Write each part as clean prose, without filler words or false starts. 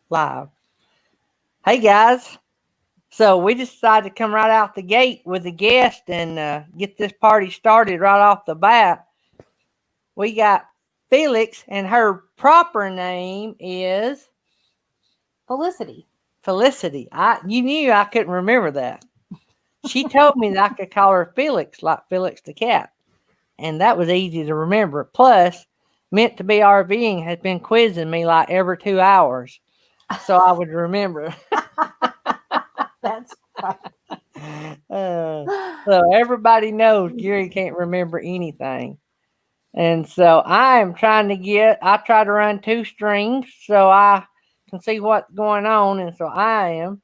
Live. Hey guys. So we decided to come right out the gate with a guest and get this party started right off the bat. We got Felix, and her proper name is Felicity. Felicity. You knew I couldn't remember that. She told me that I could call her Felix, like Felix the cat, and that was easy to remember. Plus, meant to be RVing has been quizzing me like every 2 hours, so I would remember. That's right. Uh, so everybody knows Gary can't remember anything. And so I try to run two streams so I can see what's going on. And so I am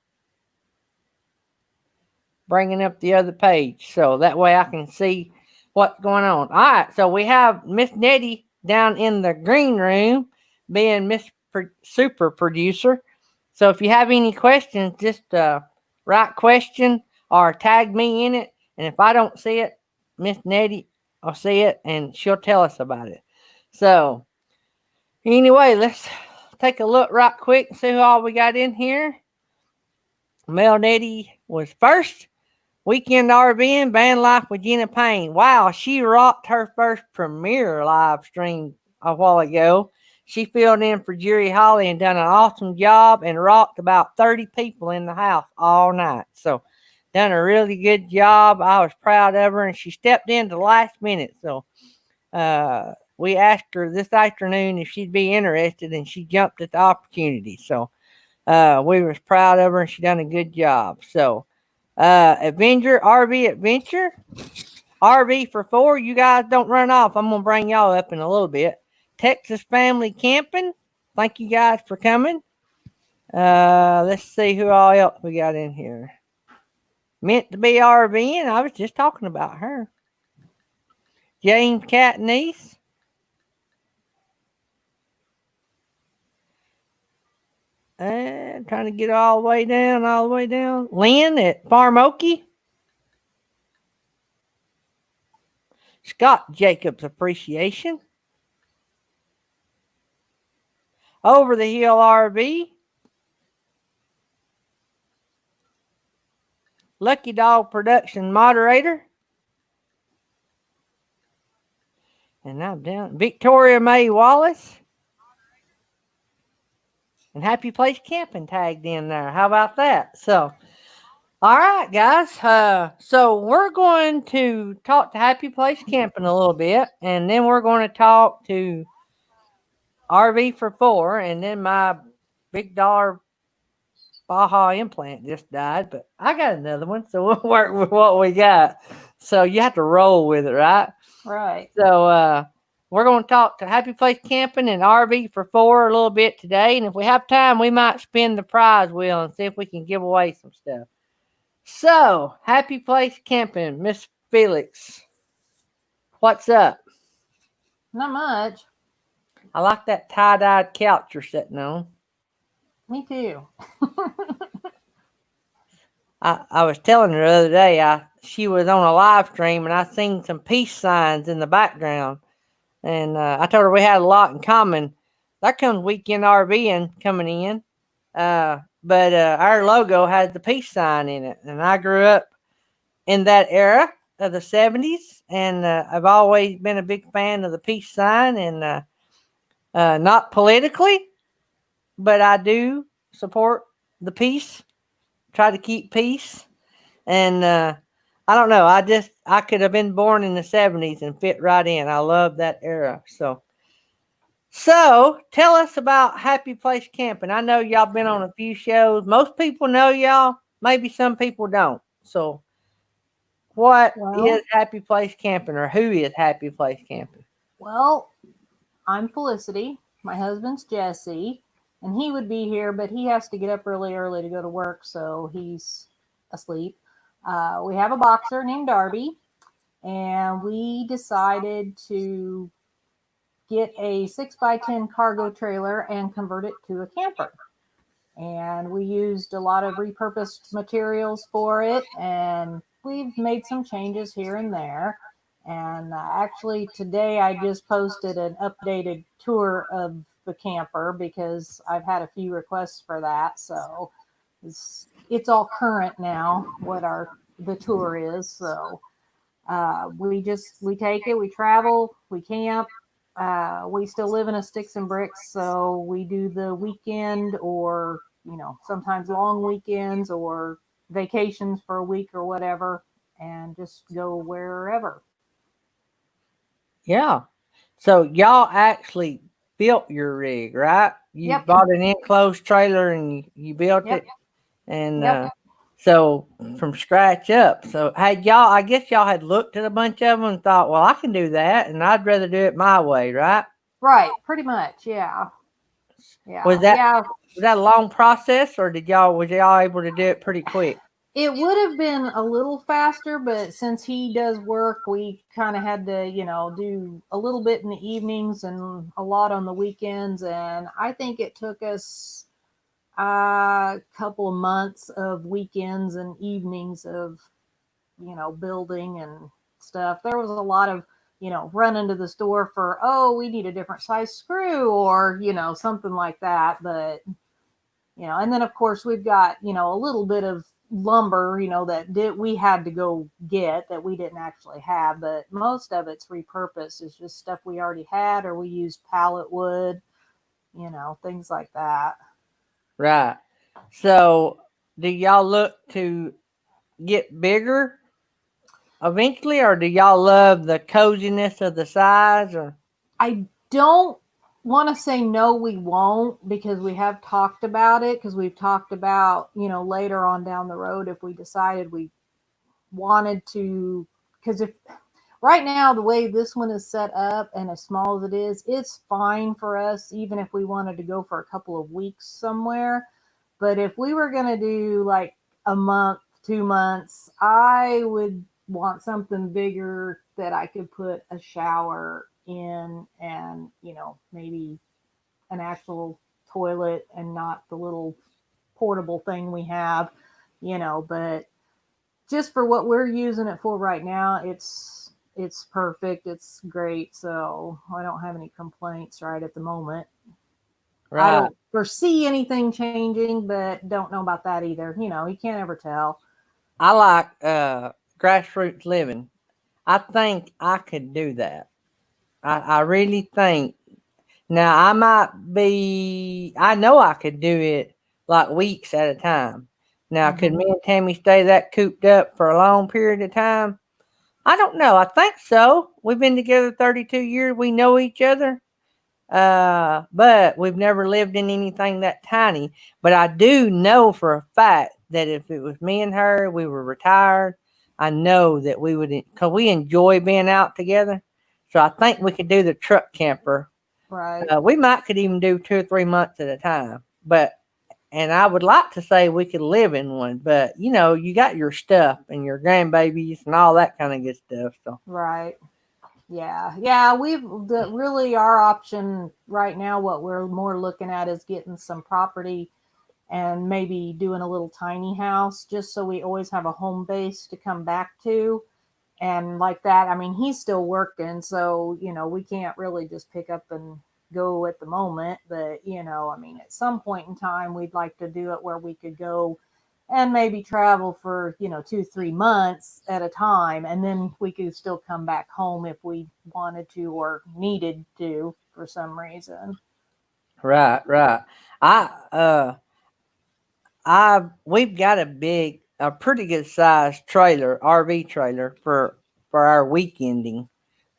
bringing up the other page so that way I can see what's going on. All right. So we have Miss Nettie down in the green room being Super Producer. So if you have any questions, just write question or tag me in it. And if I don't see it, Miss Nettie will see it and she'll tell us about it. So anyway, let's take a look right quick and see who all we got in here. Mel Nettie was first. Weekend RVing, van life with Gina Payne. Wow, she rocked her first premiere live stream a while ago. She filled in for Jerry Holly and done an awesome job and rocked about 30 people in the house all night. So, done a really good job. I was proud of her, and she stepped in the last minute. So, we asked her this afternoon if she'd be interested, and she jumped at the opportunity. So, we was proud of her, and she done a good job. So, Avenger RV Adventure. RV for four. You guys don't run off. I'm gonna bring y'all up in a little bit. Texas Family Camping. Thank you guys for coming. Let's see who all else we got in here. Meant to be RVing. I was just talking about her. James Cat Niece. And trying to get all the way down, all the way down. Lynn at Farm Okie. Scott Jacobs Appreciation. Over the Hill RV. Lucky Dog Production Moderator. And now down Victoria May Wallace. And Happy Place Camping tagged in there. How about that? So, all right, guys. So we're going to talk to Happy Place Camping a little bit, and then we're going to talk to RV for four, and then my big dollar Baja implant just died, but I got another one, so we'll work with what we got. So you have to roll with it, right? Right. So we're going to talk to Happy Place Camping and RV for four a little bit today, and if we have time, we might spin the prize wheel and see if we can give away some stuff. So, Happy Place Camping, Miss Felix, what's up? Not much. I like that tie-dyed couch you're sitting on. Me too. I was telling her the other day, she was on a live stream and I seen some peace signs in the background. And I told her we had a lot in common. There comes Weekend RVing coming in. But our logo has the peace sign in it. And I grew up in that era of the 70s. And I've always been a big fan of the peace sign. And not politically, but I do support the peace. Try to keep peace. And I don't know. I could have been born in the 70s and fit right in. I love that era. So tell us about Happy Place Camping. I know y'all been on a few shows. Most people know y'all. Maybe some people don't. So what is Well, Happy Place Camping, or who is Happy Place Camping? well, I'm Felicity. My husband's Jesse, and he would be here, but he has to get up really early to go to work, so he's asleep. We have a boxer named Darby, and we decided to get a 6x10 cargo trailer and convert it to a camper. And we used a lot of repurposed materials for it, and we've made some changes here and there. And actually, today I just posted an updated tour of the camper because I've had a few requests for that. So it's all current now what our the tour is. So we take it, we travel, we camp. We still live in a sticks and bricks, so we do the weekend or sometimes long weekends or vacations for a week or whatever, and just go wherever. Yeah. So y'all actually built your rig, right? You Yep, bought an enclosed trailer and you built yep, it, and yep. so from scratch up. So had y'all, I guess y'all had looked at a bunch of them and thought, well, I can do that, and I'd rather do it my way, right? Right, pretty much. Yeah, Was yeah, that yeah. was that a long process, or was y'all able to do it pretty quick? It would have been a little faster, but since he does work, we kind of had to, do a little bit in the evenings and a lot on the weekends. And I think it took us a couple of months of weekends and evenings of, building and stuff. There was a lot of, running to the store for, oh, we need a different size screw or, something like that. But and then of course we've got a little bit of lumber that we had to go get that we didn't actually have, but most of it's repurposed. It's just stuff we already had, or we used pallet wood, things like that. Right. So do y'all look to get bigger eventually, or do y'all love the coziness of the size? Or I don't want to say no, we won't, because we have talked about it, because we've talked about later on down the road if we decided we wanted to, because if right now the way this one is set up and as small as it is, it's fine for us even if we wanted to go for a couple of weeks somewhere. But if we were going to do like a month, 2 months, I would want something bigger that I could put a shower in, and maybe an actual toilet and not the little portable thing we have. But just for what we're using it for right now, it's perfect. It's great. So I don't have any complaints right at the moment. I right. don't foresee anything changing, but don't know about that either. You can't ever tell. I like grassroots living. I think I could do that. I really think. Now I might be. I know I could do it like weeks at a time. Now could Hmm. me and Tammy stay that cooped up for a long period of time? I don't know. I think so. We've been together 32 years. We know each other. But we've never lived in anything that tiny. But I do know for a fact that if it was me and her, we were retired. I know that we would, because we enjoy being out together. So I think we could do the truck camper. Right. We might could even do 2 or 3 months at a time. But and I would like to say we could live in one, but you got your stuff and your grandbabies and all that kind of good stuff. So Right. Yeah. Yeah. Really our option right now, what we're more looking at is getting some property and maybe doing a little tiny house just so we always have a home base to come back to. And like that, I mean, he's still working, so we can't really just pick up and go at the moment. But I mean, at some point in time, we'd like to do it where we could go and maybe travel for 2 3 months at a time, and then we could still come back home if we wanted to or needed to for some reason. right, right. I we've got a pretty good sized trailer, RV trailer for our weekending.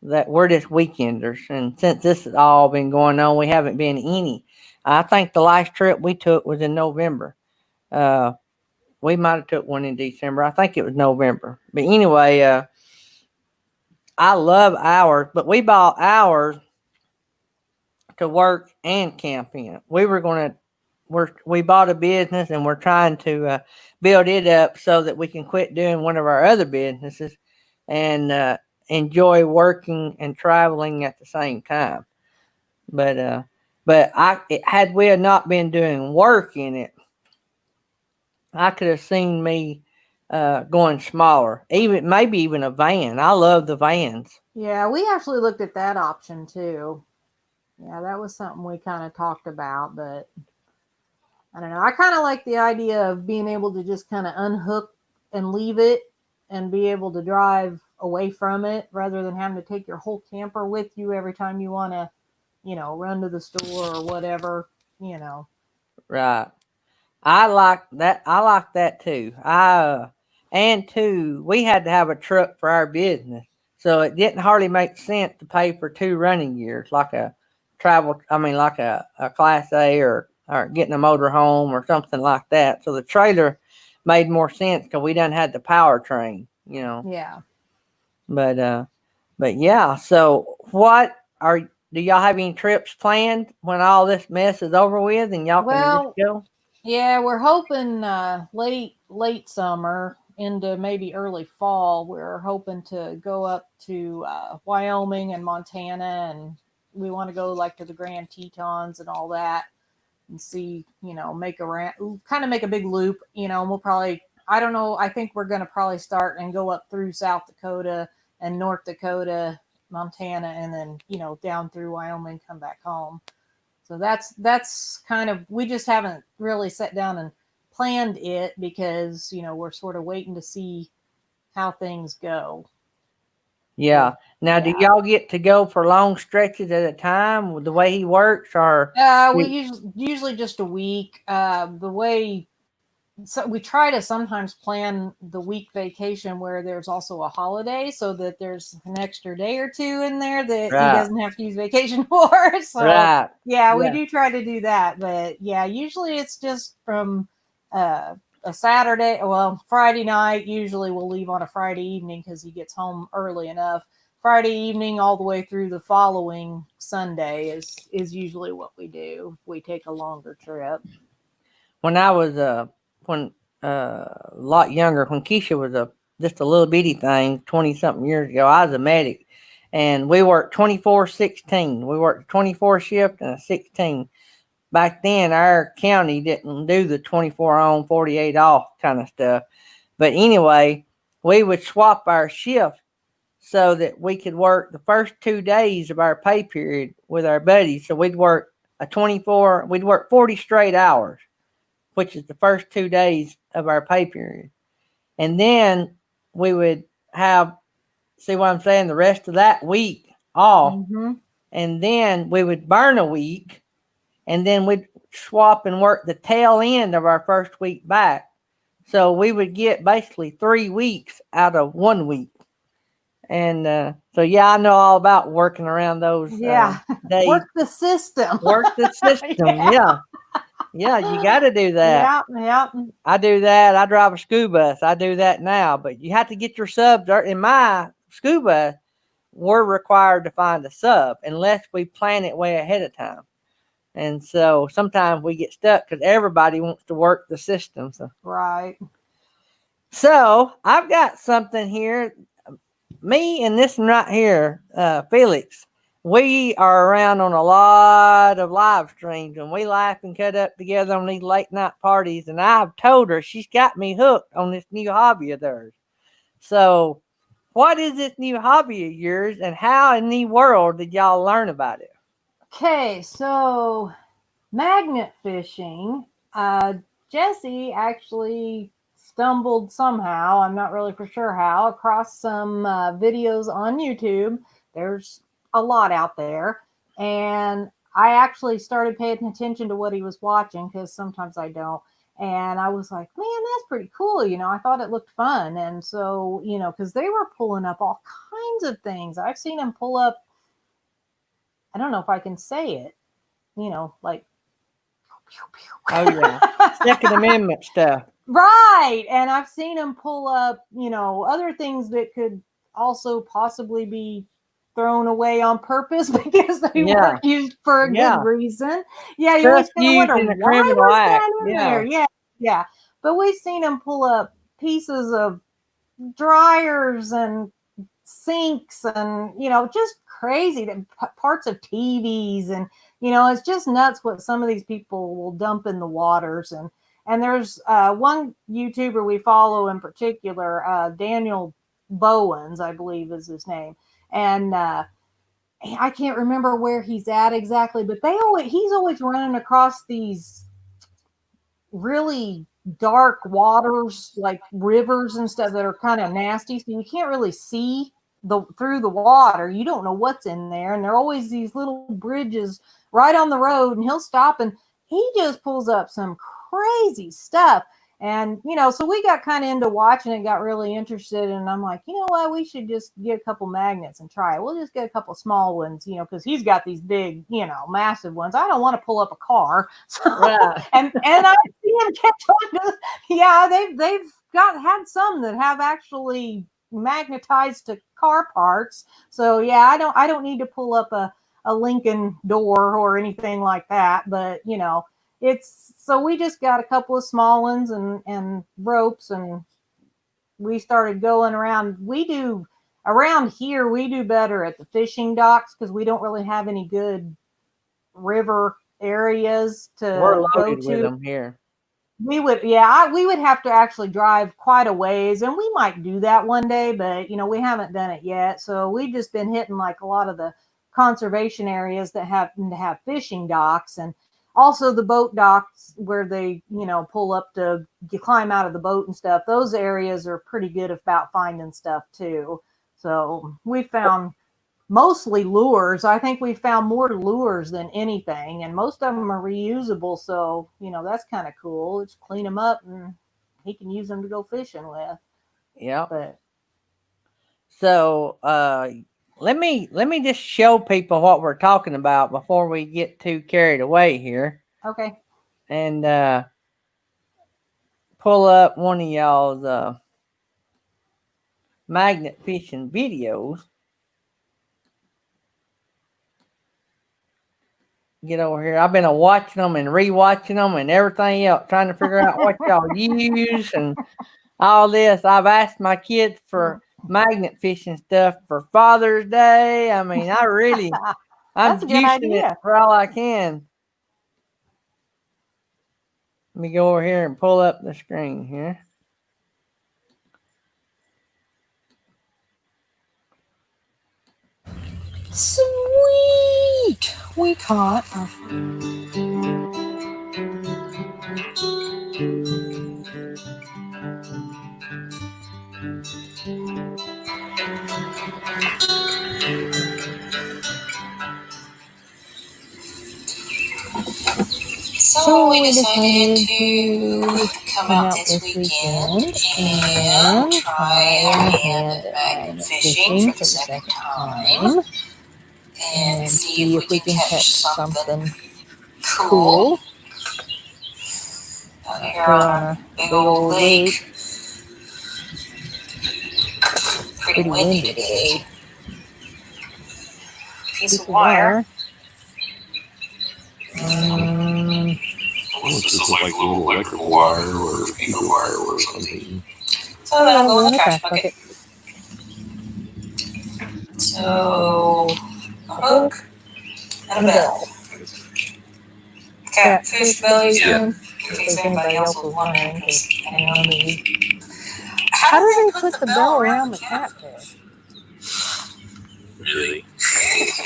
That we're just weekenders, and since this has all been going on, we haven't been any. I think the last trip we took was in November. Uh, we might have took one in December. I think it was November. But anyway, I love ours, but we bought ours to work and camp in. We bought a business and we're trying to build it up so that we can quit doing one of our other businesses and enjoy working and traveling at the same time. But had we had not been doing work in it, I could have seen me going smaller, even maybe even a van. I love the vans. Yeah, we actually looked at that option too. Yeah, that was something we kind of talked about, but I don't know. I kind of like the idea of being able to just kind of unhook and leave it and be able to drive away from it rather than having to take your whole camper with you every time you want to, run to the store or whatever, you know. Right. I like that. I like that too. And two, we had to have a truck for our business, so it didn't hardly make sense to pay for two running gears like a travel. I mean, like a Class A or getting a motor home or something like that. So the trailer made more sense because we done had the powertrain, you know. Yeah. But but yeah. So what are do y'all have any trips planned when all this mess is over with and y'all can just Well, go? yeah, we're hoping late summer into maybe early fall. We're hoping to go up to Wyoming and Montana, and we want to go like to the Grand Tetons and all that, and see, make kind of make a big loop, and we'll probably, I don't know, I think we're going to probably start and go up through South Dakota and North Dakota, Montana, and then, down through Wyoming, come back home. So that's kind of, we just haven't really sat down and planned it because, we're sort of waiting to see how things go. Yeah. 'Cause, Now, do yeah. y'all get to go for long stretches at a time with the way he works, or We do- usually just a week. The way, so we try to sometimes plan the week vacation where there's also a holiday so that there's an extra day or two in there that he right, doesn't have to use vacation for. So right, yeah, we yeah, do try to do that. But yeah, usually it's just from uh, a Saturday, well, Friday night. Usually we'll leave on a Friday evening because he gets home early enough. Friday evening all the way through the following Sunday is usually what we do if we take a longer trip. when I was when a lot younger, when Keisha was a just a little bitty thing, 20 something years ago, I was a medic, and we worked 24/16. We worked a 24 shift and a 16. Back then, our county didn't do the 24 on, 48 off kind of stuff. But anyway, we would swap our shift so that we could work the first 2 days of our pay period with our buddies. So we'd work 40 straight hours, which is the first 2 days of our pay period. And then we would have, see what I'm saying, the rest of that week off. Mm-hmm. And then we would burn a week and then we'd swap and work the tail end of our first week back. So we would get basically 3 weeks out of 1 week. And so, yeah, I know all about working around those Yeah, days. work the system. Work the system. Yeah, Yeah. Yeah, you got to do that. yeah, yeah. I do that. I drive a school bus. I do that now. But you have to get your subs. In my school bus, we're required to find a sub unless we plan it way ahead of time. And so sometimes we get stuck because everybody wants to work the system. Right. So I've got something here. Me and this one right here, Felix, we are around on a lot of live streams and we laugh and cut up together on these late night parties. And I've told her she's got me hooked on this new hobby of theirs. So, what is this new hobby of yours and how in the world did y'all learn about it? Okay, so magnet fishing. Jesse actually stumbled somehow, I'm not really for sure how, across some videos on YouTube. There's a lot out there. And I actually started paying attention to what he was watching because sometimes I don't. And I was like, man, that's pretty cool. I thought it looked fun. And so, because they were pulling up all kinds of things. I've seen him pull up, I don't know if I can say it, like Oh, yeah. Second Amendment stuff. right. And I've seen him pull up, other things that could also possibly be thrown away on purpose because they Yeah. weren't used for a good Yeah. reason. Yeah, you Stuff always kind of used wonder in a why criminal was act. that in Yeah. there? Yeah, yeah. But we've seen him pull up pieces of dryers and sinks and just crazy parts of TVs, and it's just nuts what some of these people will dump in the waters. And there's one YouTuber we follow in particular, Daniel Bowens, I believe is his name, and I can't remember where he's at exactly, but he's always running across these really dark waters like rivers and stuff that are kind of nasty, so you can't really see through the water. You don't know what's in there, and there are always these little bridges right on the road, and he'll stop and he just pulls up some crazy stuff. And so we got kind of into watching it, got really interested, and I'm like, you know what, we should just get a couple magnets and try it. We'll just get a couple small ones, because he's got these big, massive ones. I don't want to pull up a car. So, Right. and I see him catch on to, yeah, they've had some that have actually magnetized to car parts. So yeah, I don't need to pull up a Lincoln door or anything like that, but it's so we just got a couple of small ones and ropes, and we started going around. Around here we do better at the fishing docks because we don't really have any good river areas We're to go loaded with to. them here. We would, we would have to actually drive quite a ways, and we might do that one day, but we haven't done it yet. So we've just been hitting like a lot of the conservation areas that happen to have fishing docks, and also the boat docks where they, pull up to you climb out of the boat and stuff. Those areas are pretty good about finding stuff too. So we found mostly lures. I think we found more lures than anything, and most of them are reusable. So that's kind of cool. Just clean them up, and he can use them to go fishing with. Yeah. But So let me just show people what we're talking about before we get too carried away here. okay, And pull up one of y'all's magnet fishing videos. Get over here. I've been watching them and rewatching them and everything else, trying to figure out what y'all use and all this. I've asked my kids for magnet fishing stuff for Father's Day. I mean, I'm that's a good juicing it idea. for all I can. Let me go over here and pull up the screen here. Sweet, we caught our So we decided to come out this weekend and try our hand at magnet fishing for the second time and see if we can catch something cool. Out here on a big old lake. Pretty windy today. Piece of wire. This is like a little electrical wire or speaker wire or something. So that'll go in the trash bucket. So a hook and a bell. Catfish bellies in case anybody else was wondering. How do they put the bell around the catfish? Really?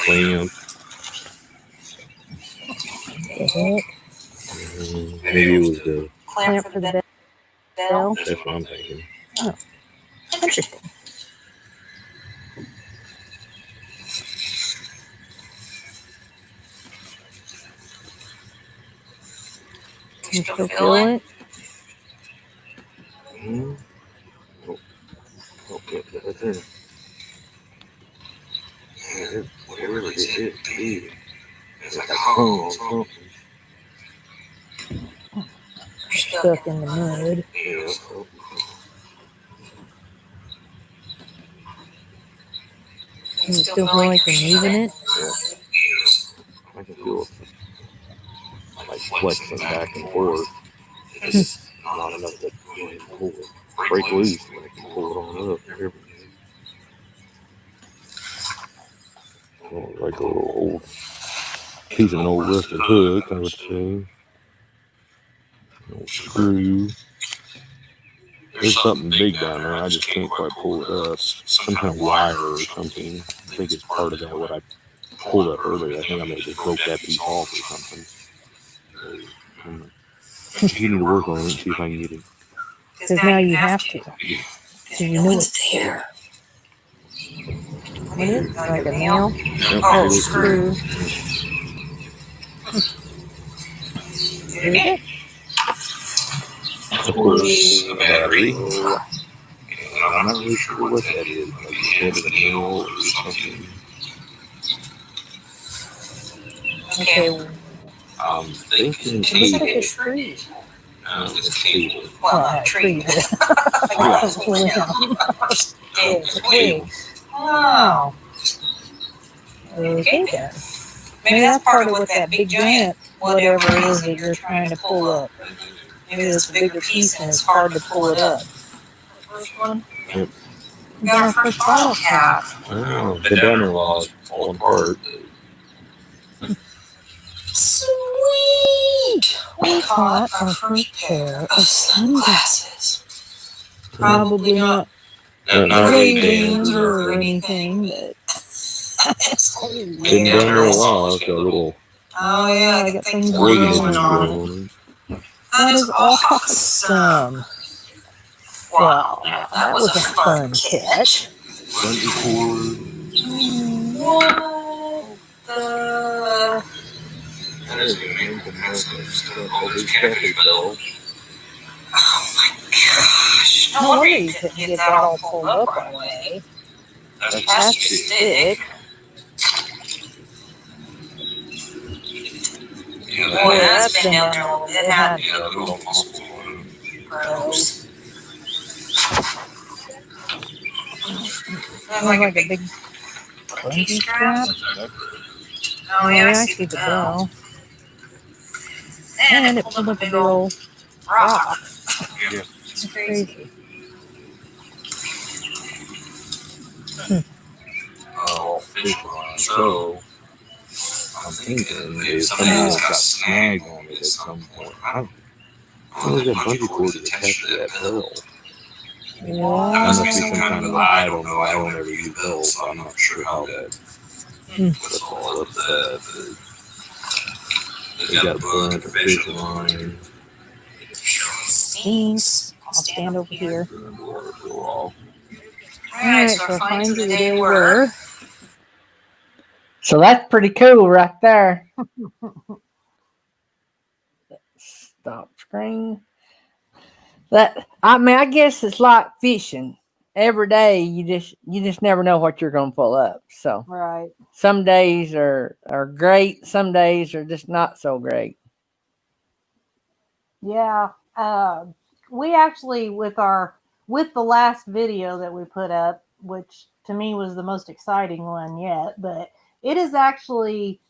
Clamp. Maybe it was the Clamp for the bell. that's what I'm thinking. Oh, interesting. You still feel it? Mm-hmm. Oh, yeah, right there. Yeah, whatever it is, it's like a hole or something. Stuck in the mud. Yeah. You still feel like you're moving it? I can feel it like flexing back and forth. It's not enough to pull it, break loose, but I can pull it on up. Oh, like a little old piece of an old rusted hook, I would say. An old screw. There's something big down there. I just can't quite pull it up. Some kind of wire or something. I think it's part of that. What I pulled up earlier. I think I may have just broke that piece off or something. So, you need to work on it and see if I can get it. Because now you have to. So you know it's there. What is it? Like a nail? Yep, Oh, it's screw. Is it? Of course, a battery. I'm not really sure what that is. Like the head of the nail or something. Okay. I'm thinking It looks like cable. a tree. No, it's cable. Well, not a tree, but I guess a limb. It's a twig. Wow. Okay then. Maybe that's part of what that big giant whatever it is that you're trying to pull up. Maybe it's a bigger piece and it's hard to pull it up. First one? Yep. We got our first bottle cap. Oh, been down there a while. It's falling apart. Sweet! We caught our first pair of sunglasses. Probably not Not really Ray-Bans bad. or anything, but Been down there a while. It's got a little oh yeah, I got things organisms growing on it. growing on it. That is awesome. Wow, that was a fun catch. Bungee cord. What the? That is an ankle stuff. All these catfish bells. Oh my gosh. No wonder you couldn't get that all pulled up right away. That's your stick. Boy, that's been down there a little bit, hasn't it? Yeah, they're all muscles on it. Gross. That's like a big crunchy strap. Oh yeah, I see the bell. And it pulled up a big old rock. Yeah. It's crazy. Oh, fish line. So, I'm thinking if something else got snagged on it at some point. I don't know if that bungee cord is attached to that bell. That must be some kind of, I don't know, I don't ever use bells, so I'm not sure how that, what's all up that. They got a bunch of fish line. Stinks. I'll stand over here. And the water go off. Alright, so our finds of the day were. So that's pretty cool right there. Stop screen. I guess it's like fishing. Every day you just never know what you're gonna pull up. So Right. some days are great, some days are just not so great. Yeah. We actually with the last video that we put up, which to me was the most exciting one yet, but it is actually,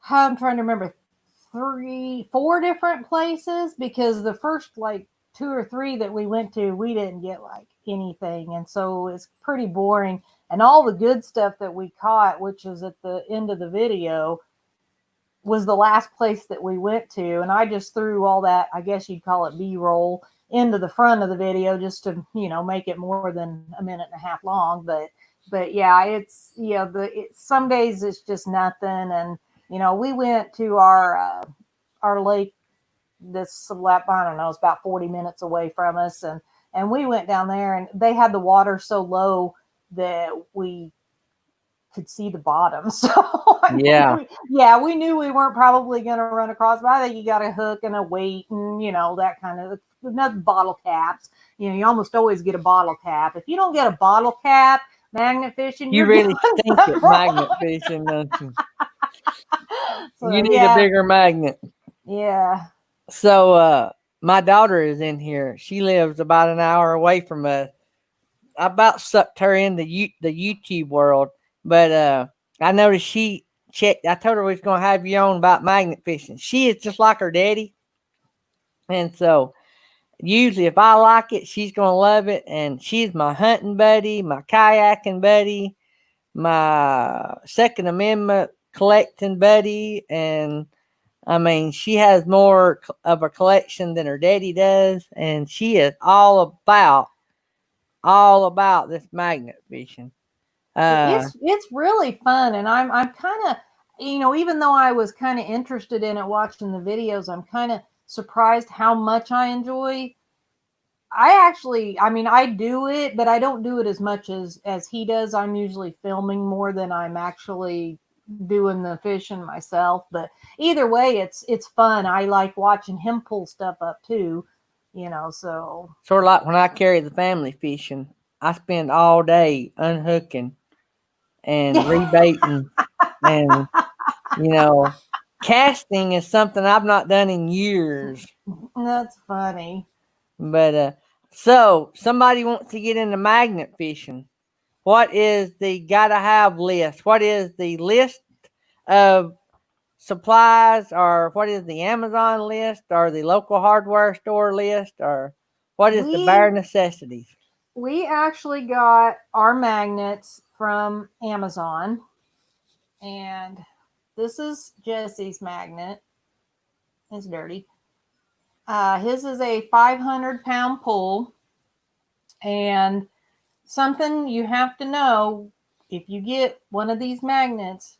I'm trying to remember, 4 different places, because the first like 2 or 3 that we went to, we didn't get like anything, and so it's pretty boring. And all the good stuff that we caught, which is at the end of the video, was the last place that we went to, and I just threw all that, I guess you'd call it B-roll, into the front of the video just to make it more than a minute and a half long. But yeah, it's some days it's just nothing. And we went to our lake this, I don't know, it's about 40 minutes away from us, and we went down there, and they had the water so low that we could see the bottom. So we knew we weren't probably going to run across, but I think you got a hook and a weight and that kind of, another bottle caps. You almost always get a bottle cap. If you don't get a bottle cap magnet fishing, You really stink at magnet fishing, don't you? So, you need a bigger magnet. Yeah. So my daughter is in here. She lives about an hour away from us. I about sucked her into the YouTube world, but I noticed she checked. I told her we was going to have you on about magnet fishing. She is just like her daddy. And so usually if I like it, she's going to love it. And she's my hunting buddy, my kayaking buddy, my Second Amendment collecting buddy. And I mean, she has more of a collection than her daddy does. And she is all about this magnet fishing. It's really fun, and I'm kind of, even though I was kind of interested in it watching the videos, I'm kind of surprised how much I enjoy. I mean, I do it, but I don't do it as much as he does. I'm usually filming more than I'm actually doing the fishing myself. But either way, it's fun. I like watching him pull stuff up too, so Sort of like when I carry the family fishing, I spend all day unhooking and rebaiting, and you know, casting is something I've not done in years. that's funny. But so somebody wants to get into magnet fishing. What is the gotta have list? What is the list of supplies, or what is the Amazon list, or the local hardware store list, or what is the We bare necessities? we actually got our magnets from Amazon, and this is Jesse's magnet. It's dirty. His is a 500-pound pull, and something you have to know, if you get one of these magnets,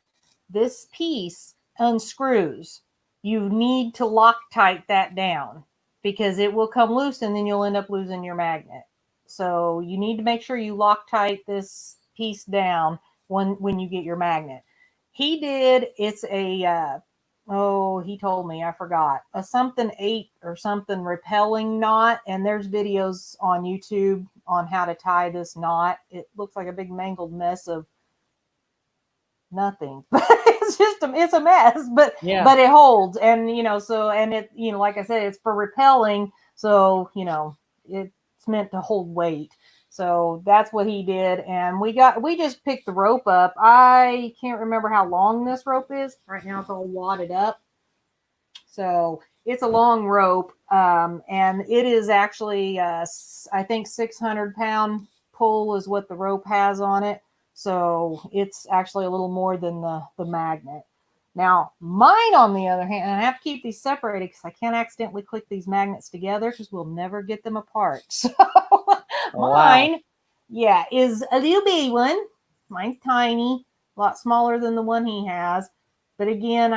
this piece unscrews. You need to Loctite that down because it will come loose and then you'll end up losing your magnet. So you need to make sure you Loctite this piece down when you get your magnet. He did. It's a oh, he told me, I forgot, a something 8 or something repelling knot, and there's videos on YouTube on how to tie this knot. It looks like a big mangled mess of nothing. It's a mess, but Yeah. it holds, and so, and it, like I said, it's for repelling, so it's meant to hold weight. So that's what he did, and we just picked the rope up. I can't remember how long this rope is right now. It's all wadded up, so it's a long rope, and it is actually I think 600-pound pull is what the rope has on it. So it's actually a little more than the magnet. Now, mine, on the other hand, and I have to keep these separated because I can't accidentally click these magnets together because we'll never get them apart. So mine, yeah, is a little bitty one. Mine's tiny, a lot smaller than the one he has. But again,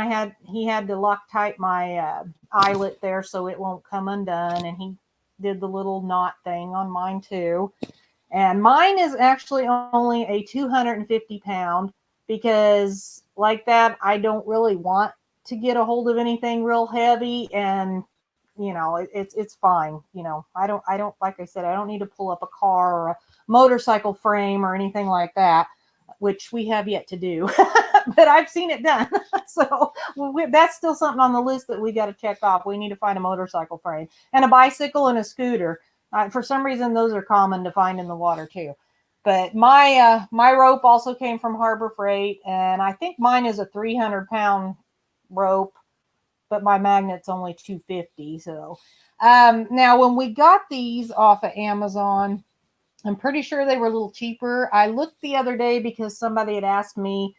he had to Loctite my eyelet there so it won't come undone, and he did the little knot thing on mine too. And mine is actually only a 250-pound because, like that, I don't really want to get a hold of anything real heavy, and it's fine. I don't like I said, I don't need to pull up a car or a motorcycle frame or anything like that, which we have yet to do. But I've seen it done. So that's still something on the list that we got to check off. We need to find a motorcycle frame and a bicycle and a scooter. For some reason, those are common to find in the water too. But my rope also came from Harbor Freight, and I think mine is a 300-pound rope, but my magnet's only 250. So now, when we got these off of Amazon, I'm pretty sure they were a little cheaper. I looked the other day because somebody had asked me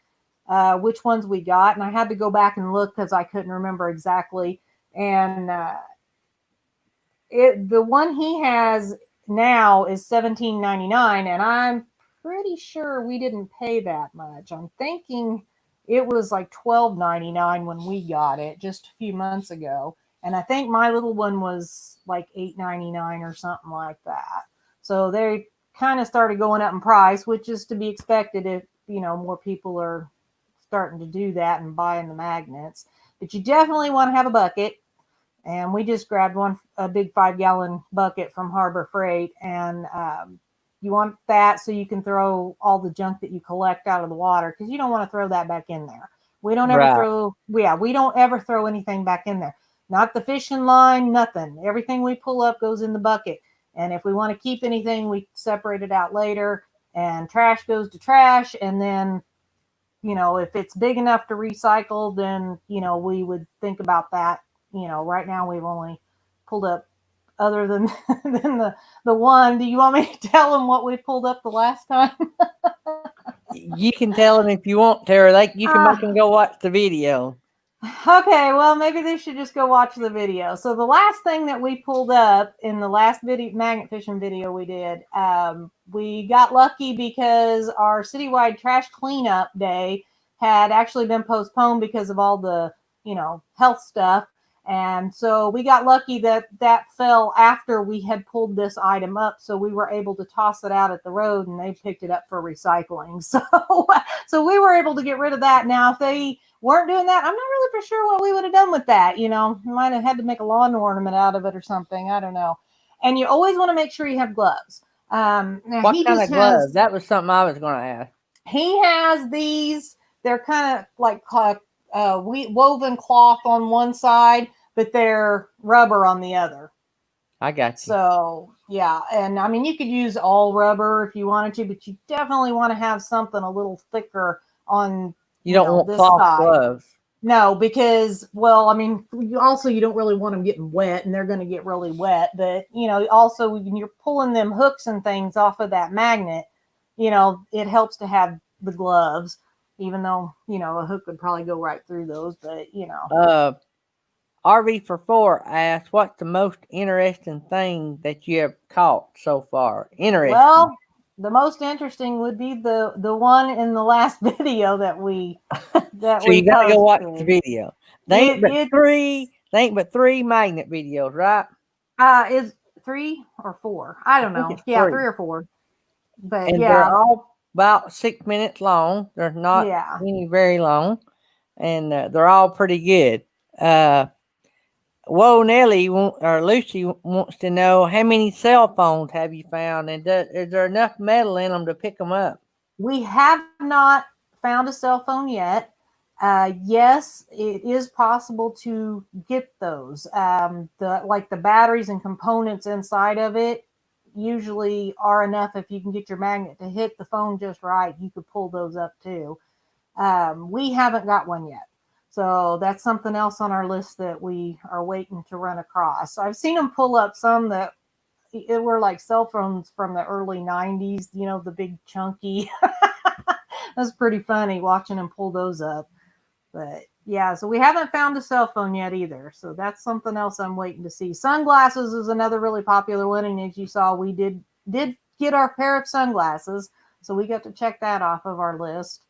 which ones we got, and I had to go back and look because I couldn't remember exactly. And the one he has now is $17.99, and I'm pretty sure we didn't pay that much. I'm thinking it was like $12.99 when we got it just a few months ago, and I think my little one was like $8.99 or something like that. So they kind of started going up in price, which is to be expected if more people are starting to do that and buying the magnets. But you definitely want to have a bucket. And we just grabbed a big 5-gallon bucket from Harbor Freight, and you want that so you can throw all the junk that you collect out of the water, because you don't want to throw that back in there. We don't ever we don't ever throw anything back in there. Not the fishing line, nothing. Everything we pull up goes in the bucket. And if we want to keep anything, we separate it out later. And trash goes to trash. And then, if it's big enough to recycle, then, we would think about that. Right now we've only pulled up, other than than the one. Do you want me to tell them what we pulled up the last time? You can tell them if you want to, or you can make them go watch the video. Okay, well, maybe they should just go watch the video. So the last thing that we pulled up in the last magnet fishing video we did, we got lucky because our citywide trash cleanup day had actually been postponed because of all the, health stuff. And so we got lucky that that fell after we had pulled this item up. So we were able to toss it out at the road and they picked it up for recycling. So we were able to get rid of that. Now, if they weren't doing that, I'm not really for sure what we would have done with that. We might have had to make a lawn ornament out of it or something. I don't know. And you always want to make sure you have gloves. Now What kind of gloves? That was something I was going to ask. He has these. They're kind of like woven cloth on one side, but they're rubber on the other. I got you. So, yeah. And I mean, you could use all rubber if you wanted to, but you definitely want to have something a little thicker on You don't want this cloth side. gloves. No, because, well, I mean, also you don't really want them getting wet, and they're going to get really wet. But, also when you're pulling them hooks and things off of that magnet, it helps to have the gloves, even though, a hook would probably go right through those. But, RV44 asked, what's the most interesting thing that you have caught so far? Interesting. Well, the most interesting would be the one in the last video that we so you gotta go watch the video. They ain't but three magnet videos, right? Is 3 or 4? I don't know. Yeah, 3 or 4. But and they're all about 6 minutes long. They're not any very long, and they're all pretty good. Whoa, Nelly or Lucy wants to know, how many cell phones have you found, and is there enough metal in them to pick them up? We have not found a cell phone yet. Yes, it is possible to get those. The batteries and components inside of it usually are enough. If you can get your magnet to hit the phone just right, you could pull those up too. We haven't got one yet. So that's something else on our list that we are waiting to run across. I've seen them pull up some that it were like cell phones from the early 90s, the big chunky. That's pretty funny watching them pull those up. But yeah, so we haven't found a cell phone yet either. So that's something else I'm waiting to see. Sunglasses is another really popular one. And as you saw, we did get our pair of sunglasses. So we got to check that off of our list.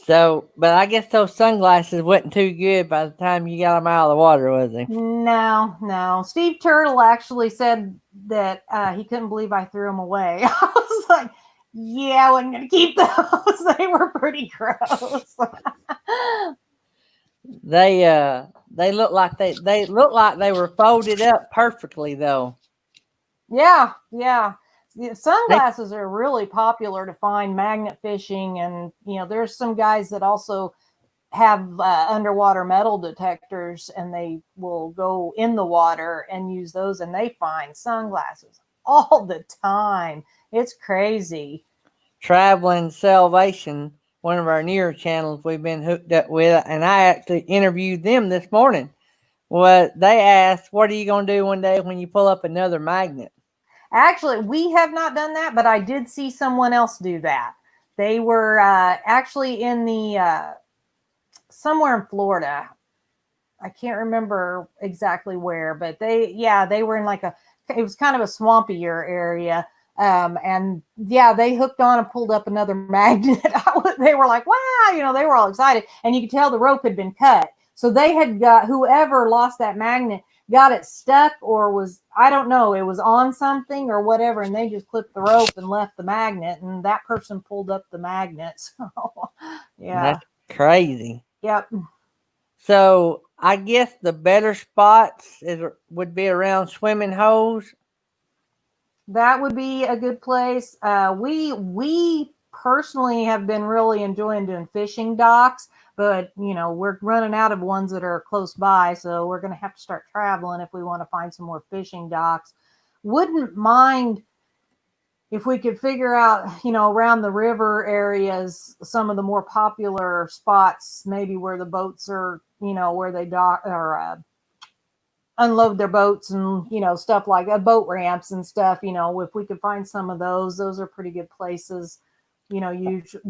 So, but I guess those sunglasses wasn't too good by the time you got them out of the water, was they? No. Steve Turtle actually said that he couldn't believe I threw them away. I was like, yeah, I wasn't going to keep those. They were pretty gross. They look like they were folded up perfectly, though. Yeah. Sunglasses are really popular to find magnet fishing, and there's some guys that also have underwater metal detectors, and they will go in the water and use those, and they find sunglasses all the time. It's crazy. Traveling Salvation, one of our newer channels we've been hooked up with, and I actually interviewed them this morning. Well, they asked, what are you going to do one day when you pull up another magnet? Actually, we have not done that, but I did see someone else do that. They were actually in the somewhere in Florida. I can't remember exactly where, but they were in it was kind of a swampier area. And they hooked on and pulled up another magnet. They were like, wow, they were all excited. And you could tell the rope had been cut. So they had got, whoever lost that magnet got it stuck, or was, I don't know, it was on something or whatever. And they just clipped the rope and left the magnet, and that person pulled up the magnet. So, yeah. That's crazy. Yep. So I guess the better spots would be around swimming holes. That would be a good place. We personally have been really enjoying doing fishing docks, but we're running out of ones that are close by, so we're going to have to start traveling if we want to find some more fishing docks. Wouldn't mind if we could figure out, around the river areas, some of the more popular spots, maybe where the boats are, where they dock or unload their boats and, stuff like that, boat ramps and stuff, if we could find some of those are pretty good places,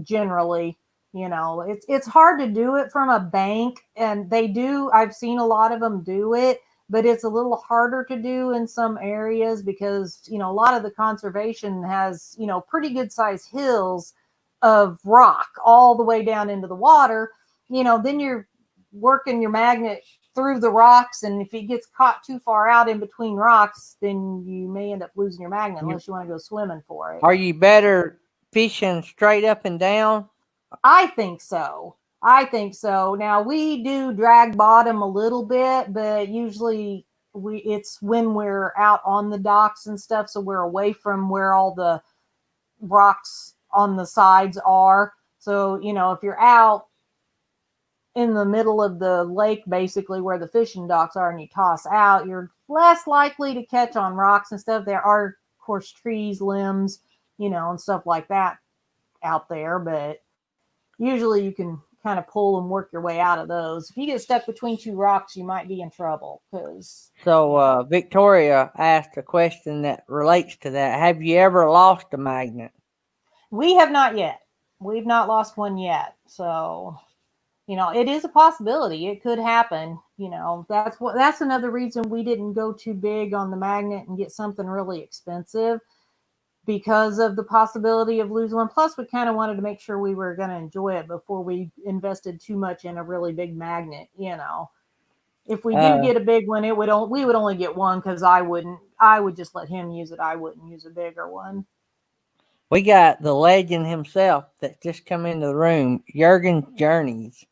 generally, it's hard to do it from a bank, and I've seen a lot of them do it, but it's a little harder to do in some areas because, a lot of the conservation has, pretty good sized hills of rock all the way down into the water. Then you're working your magnet through the rocks, and if it gets caught too far out in between rocks, then you may end up losing your magnet unless you want to go swimming for it. Are you better fishing straight up and down? I think so. Now we do drag bottom a little bit, but usually it's when we're out on the docks and stuff, so we're away from where all the rocks on the sides are. So, if you're out in the middle of the lake, basically where the fishing docks are, and you toss out, you're less likely to catch on rocks and stuff. There are, of course, trees, limbs, and stuff like that out there, but usually you can kind of pull and work your way out of those. If you get stuck between two rocks, you might be in trouble. So Victoria asked a question that relates to that. Have you ever lost a magnet? We have not yet. We've not lost one yet. So, it is a possibility. It could happen. That's another reason we didn't go too big on the magnet and get something really expensive, because of the possibility of losing one. Plus, we kind of wanted to make sure we were going to enjoy it before we invested too much in a really big magnet. If we do get a big one, we would only get one, because I would just let him use it. I wouldn't use a bigger one. We got the legend himself that just come into the room, Jurgen Journeys,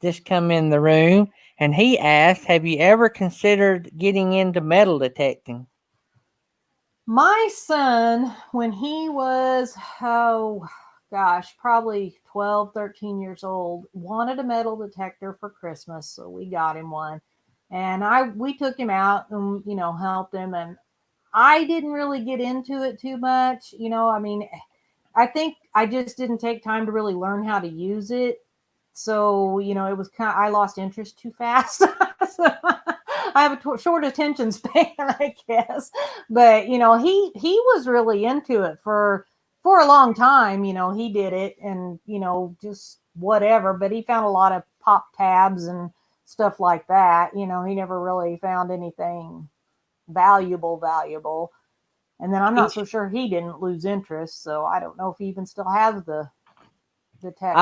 just come in the room, and he asked, have you ever considered getting into metal detecting? My son, when he was, probably 12, 13 years old, wanted a metal detector for Christmas. So we got him one, and we took him out and, helped him. And I didn't really get into it too much. I think I just didn't take time to really learn how to use it. So, it was I lost interest too fast. So, I have a short attention span, I guess. But, he was really into it for a long time. He did it, and, just whatever. But he found a lot of pop tabs and stuff like that. He never really found anything valuable. And then I'm not so sure he didn't lose interest. So I don't know if he even still has the detector.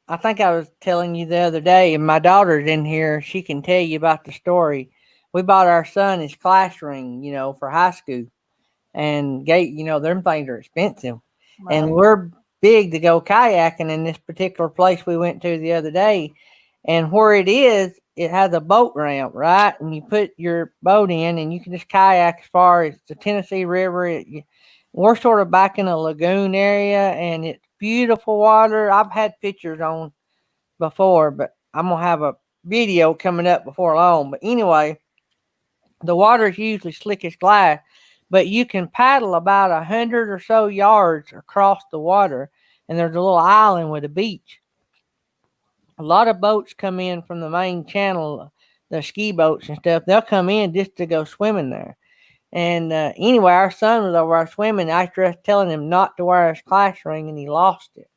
I think I was telling you the other day, and my daughter's in here. She can tell you about the story. We bought our son his class ring, for high school, and them things are expensive. Right. And we're big to go kayaking in this particular place we went to the other day. And where it is, it has a boat ramp, right? And you put your boat in, and you can just kayak as far as the Tennessee River. We're sort of back in a lagoon area, and it's beautiful water. I've had pictures on before, but I'm going to have a video coming up before long. But anyway, the water is usually slick as glass, but you can paddle about 100 or so yards across the water, and there's a little island with a beach. A lot of boats come in from the main channel, the ski boats and stuff. They'll come in just to go swimming there. And anyway, our son was over there swimming after us telling him not to wear his class ring, and he lost it.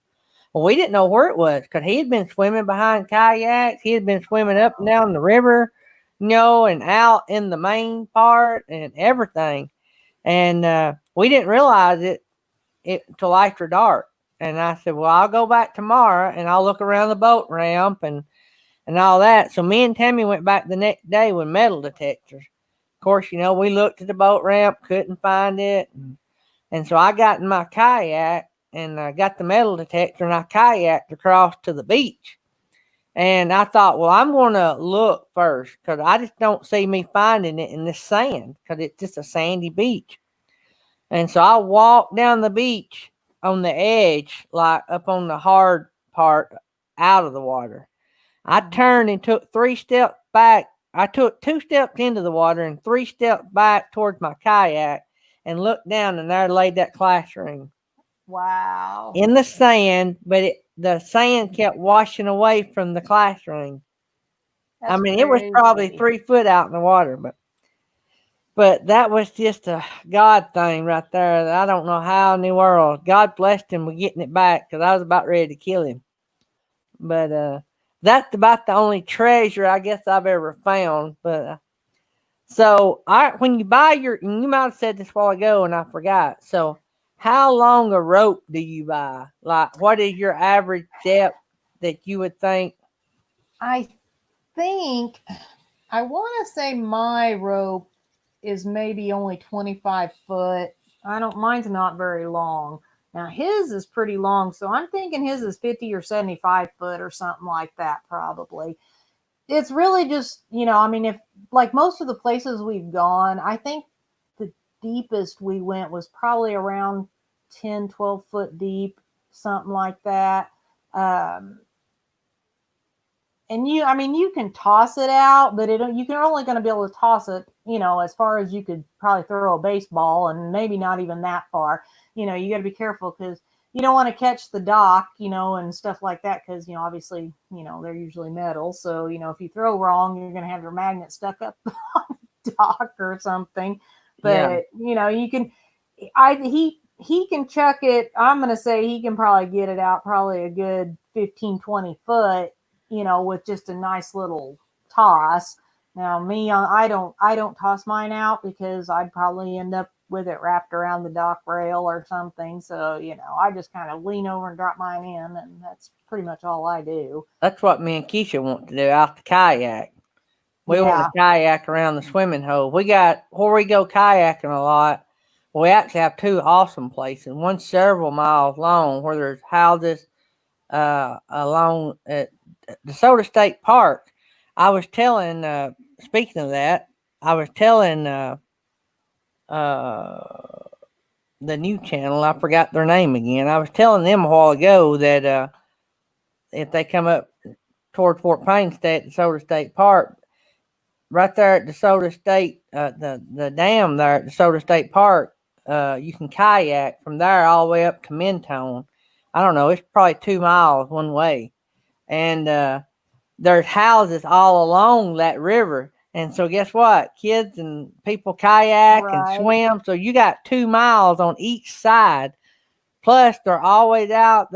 Well, we didn't know where it was, because he had been swimming behind kayaks. He had been swimming up and down the river, and out in the main part and everything. And we didn't realize it until after dark. And I said, well, I'll go back tomorrow, and I'll look around the boat ramp and all that. So me and Tammy went back the next day with metal detectors. Of course, we looked at the boat ramp, couldn't find it. And so I got in my kayak, and I got the metal detector, and I kayaked across to the beach. And I thought, well, I'm going to look first, because I just don't see me finding it in the sand, because it's just a sandy beach. And so I walked down the beach on the edge, like up on the hard part out of the water. I turned and took 3 steps back. I took 2 steps into the water and 3 steps back towards my kayak, and looked down, and there laid that class ring. Wow. In the sand, but the sand kept washing away from the class ring. That's crazy. It was probably 3 foot out in the water, but that was just a God thing right there. I don't know how in the world. God blessed him with getting it back, because I was about ready to kill him. But that's about the only treasure I guess I've ever found. But So when you buy and you might have said this a while ago and I forgot. So how long a rope do you buy? Like what is your average depth that you would think? I think I want to say my rope is maybe only 25 foot. I don't, mine's not very long. Now his is pretty long, so I'm thinking his is 50 or 75 foot or something like that, probably. It's really just, I mean, if like most of the places we've gone, I think the deepest we went was probably around 10, 12 foot deep, something like that. Um, and I mean, you can toss it out, but you're only going to be able to toss it, as far as you could probably throw a baseball, and maybe not even that far. You got to be careful because you don't want to catch the dock, and stuff like that, because obviously, they're usually metal. So if you throw wrong, you're going to have your magnet stuck up on the dock or something. Yeah. But you can, he can chuck it. I'm going to say he can probably get it out probably a good 15, 20 foot, with just a nice little toss. Now me, I don't toss mine out because I'd probably end up with it wrapped around the dock rail or something. So, I just kind of lean over and drop mine in, and that's pretty much all I do. That's what me and Keisha want to do out the kayak. We want Yeah. to kayak around the swimming hole. We got where we go kayaking a lot. We actually have two awesome places. One several miles long where there's houses along at DeSoto State Park. I was telling, speaking of that, I was telling uh, the new channel, I forgot their name again. I was telling them a while ago that if they come up toward Fort Payne State, DeSoto State Park, right there at DeSoto State, the dam there at DeSoto State Park, you can kayak from there all the way up to Mentone. I don't know, it's probably 2 miles one way. And there's houses all along that river. And so guess what? Kids and people kayak and Right. swim. So you got 2 miles on each side. Plus they're always out.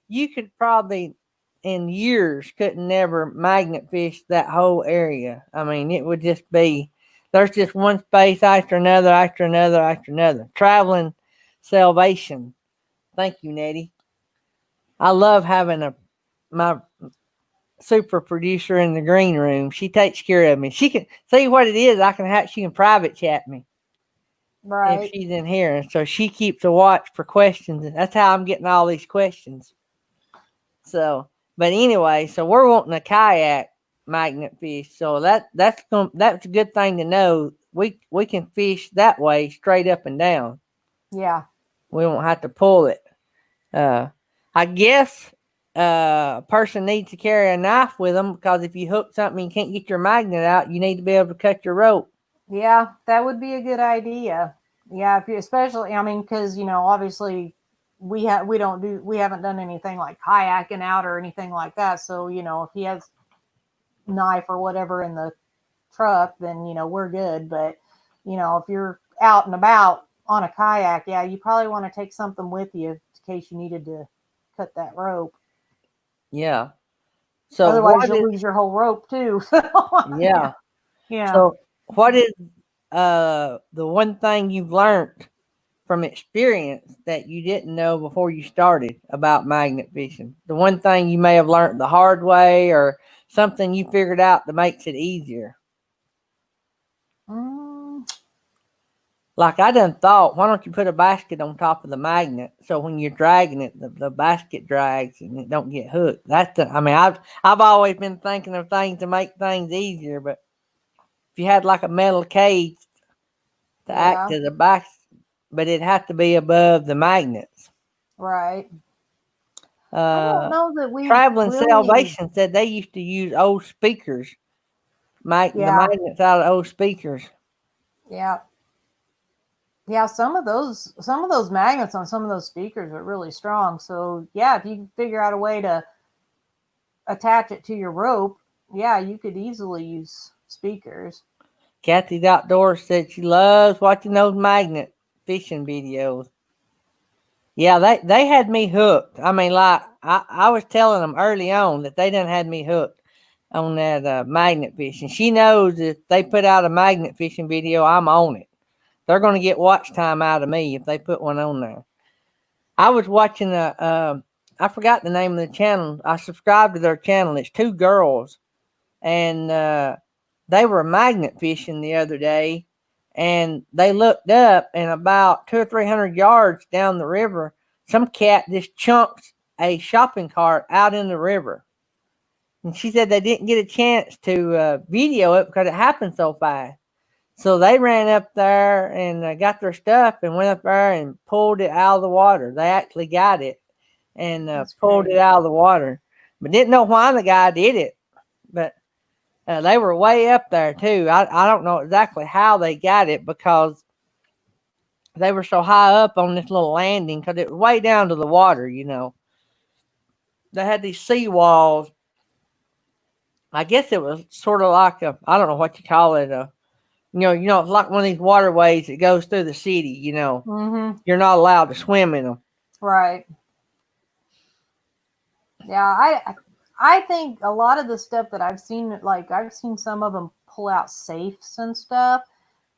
You could probably in years couldn't never magnet fish that whole area. I mean, it would just be there's just one space after another, after another, after another. Traveling salvation. Thank you, Nettie. I love having my super producer in the green room. She takes care of me. She can see what it is. She can private chat me if Right. she's in here, and so she keeps a watch for questions. And that's how I'm getting all these questions. So, but anyway, so we're wanting a kayak magnet fish. So that's a good thing to know. We can fish that way straight up and down. Yeah. We won't have to pull it. I guess a person needs to carry a knife with them because if you hook something and you can't get your magnet out, you need to be able to cut your rope. Yeah, that would be a good idea. Yeah, if you especially, I mean, because obviously we haven't done anything like kayaking out or anything like that. So if he has knife or whatever in the truck, then we're good. But if you're out and about on a kayak, yeah, you probably want to take something with you in case you needed to cut that rope. Yeah. So Otherwise, you'll lose your whole rope too. yeah. Yeah. So what is the one thing you've learned from experience that you didn't know before you started about magnet fishing? The one thing you may have learned the hard way or something you figured out that makes it easier. Like I done thought, why don't you put a basket on top of the magnet so when you're dragging it, the basket drags and it don't get hooked. I've always been thinking of things to make things easier, but if you had like a metal cage to act as a basket, but it had to be above the magnets. Right. I don't know that we Traveling really... Salvation said they used to use old speakers, make the magnets out of old speakers. Yeah. Yeah, some of those magnets on some of those speakers are really strong. So yeah, if you can figure out a way to attach it to your rope, yeah, you could easily use speakers. Kathy's Outdoors said she loves watching those magnet fishing videos. Yeah, they had me hooked. I mean, like I was telling them early on that they done had me hooked. on that magnet fishing. She knows if they put out a magnet fishing video, I'm on it. They're going to get watch time out of me if they put one on there. I was watching I forgot the name of the channel. I subscribed to their channel. It's two girls, and they were magnet fishing the other day, and they looked up, and about 200 or 300 yards down the river, some cat just chunks a shopping cart out in the river. And she said they didn't get a chance to video it because it happened so fast. So they ran up there and got their stuff and went up there and pulled it out of the water. They actually got it and pulled it out of the water, but didn't know why the guy did it. But they were way up there too. I don't know exactly how they got it because they were so high up on this little landing because it was way down to the water, you know. They had these sea walls. I guess it was sort of like I don't know what you call it, it's like one of these waterways that goes through the city, you know. Mm-hmm. You're not allowed to swim in them. Right. Yeah, I think a lot of the stuff that I've seen, like I've seen some of them pull out safes and stuff,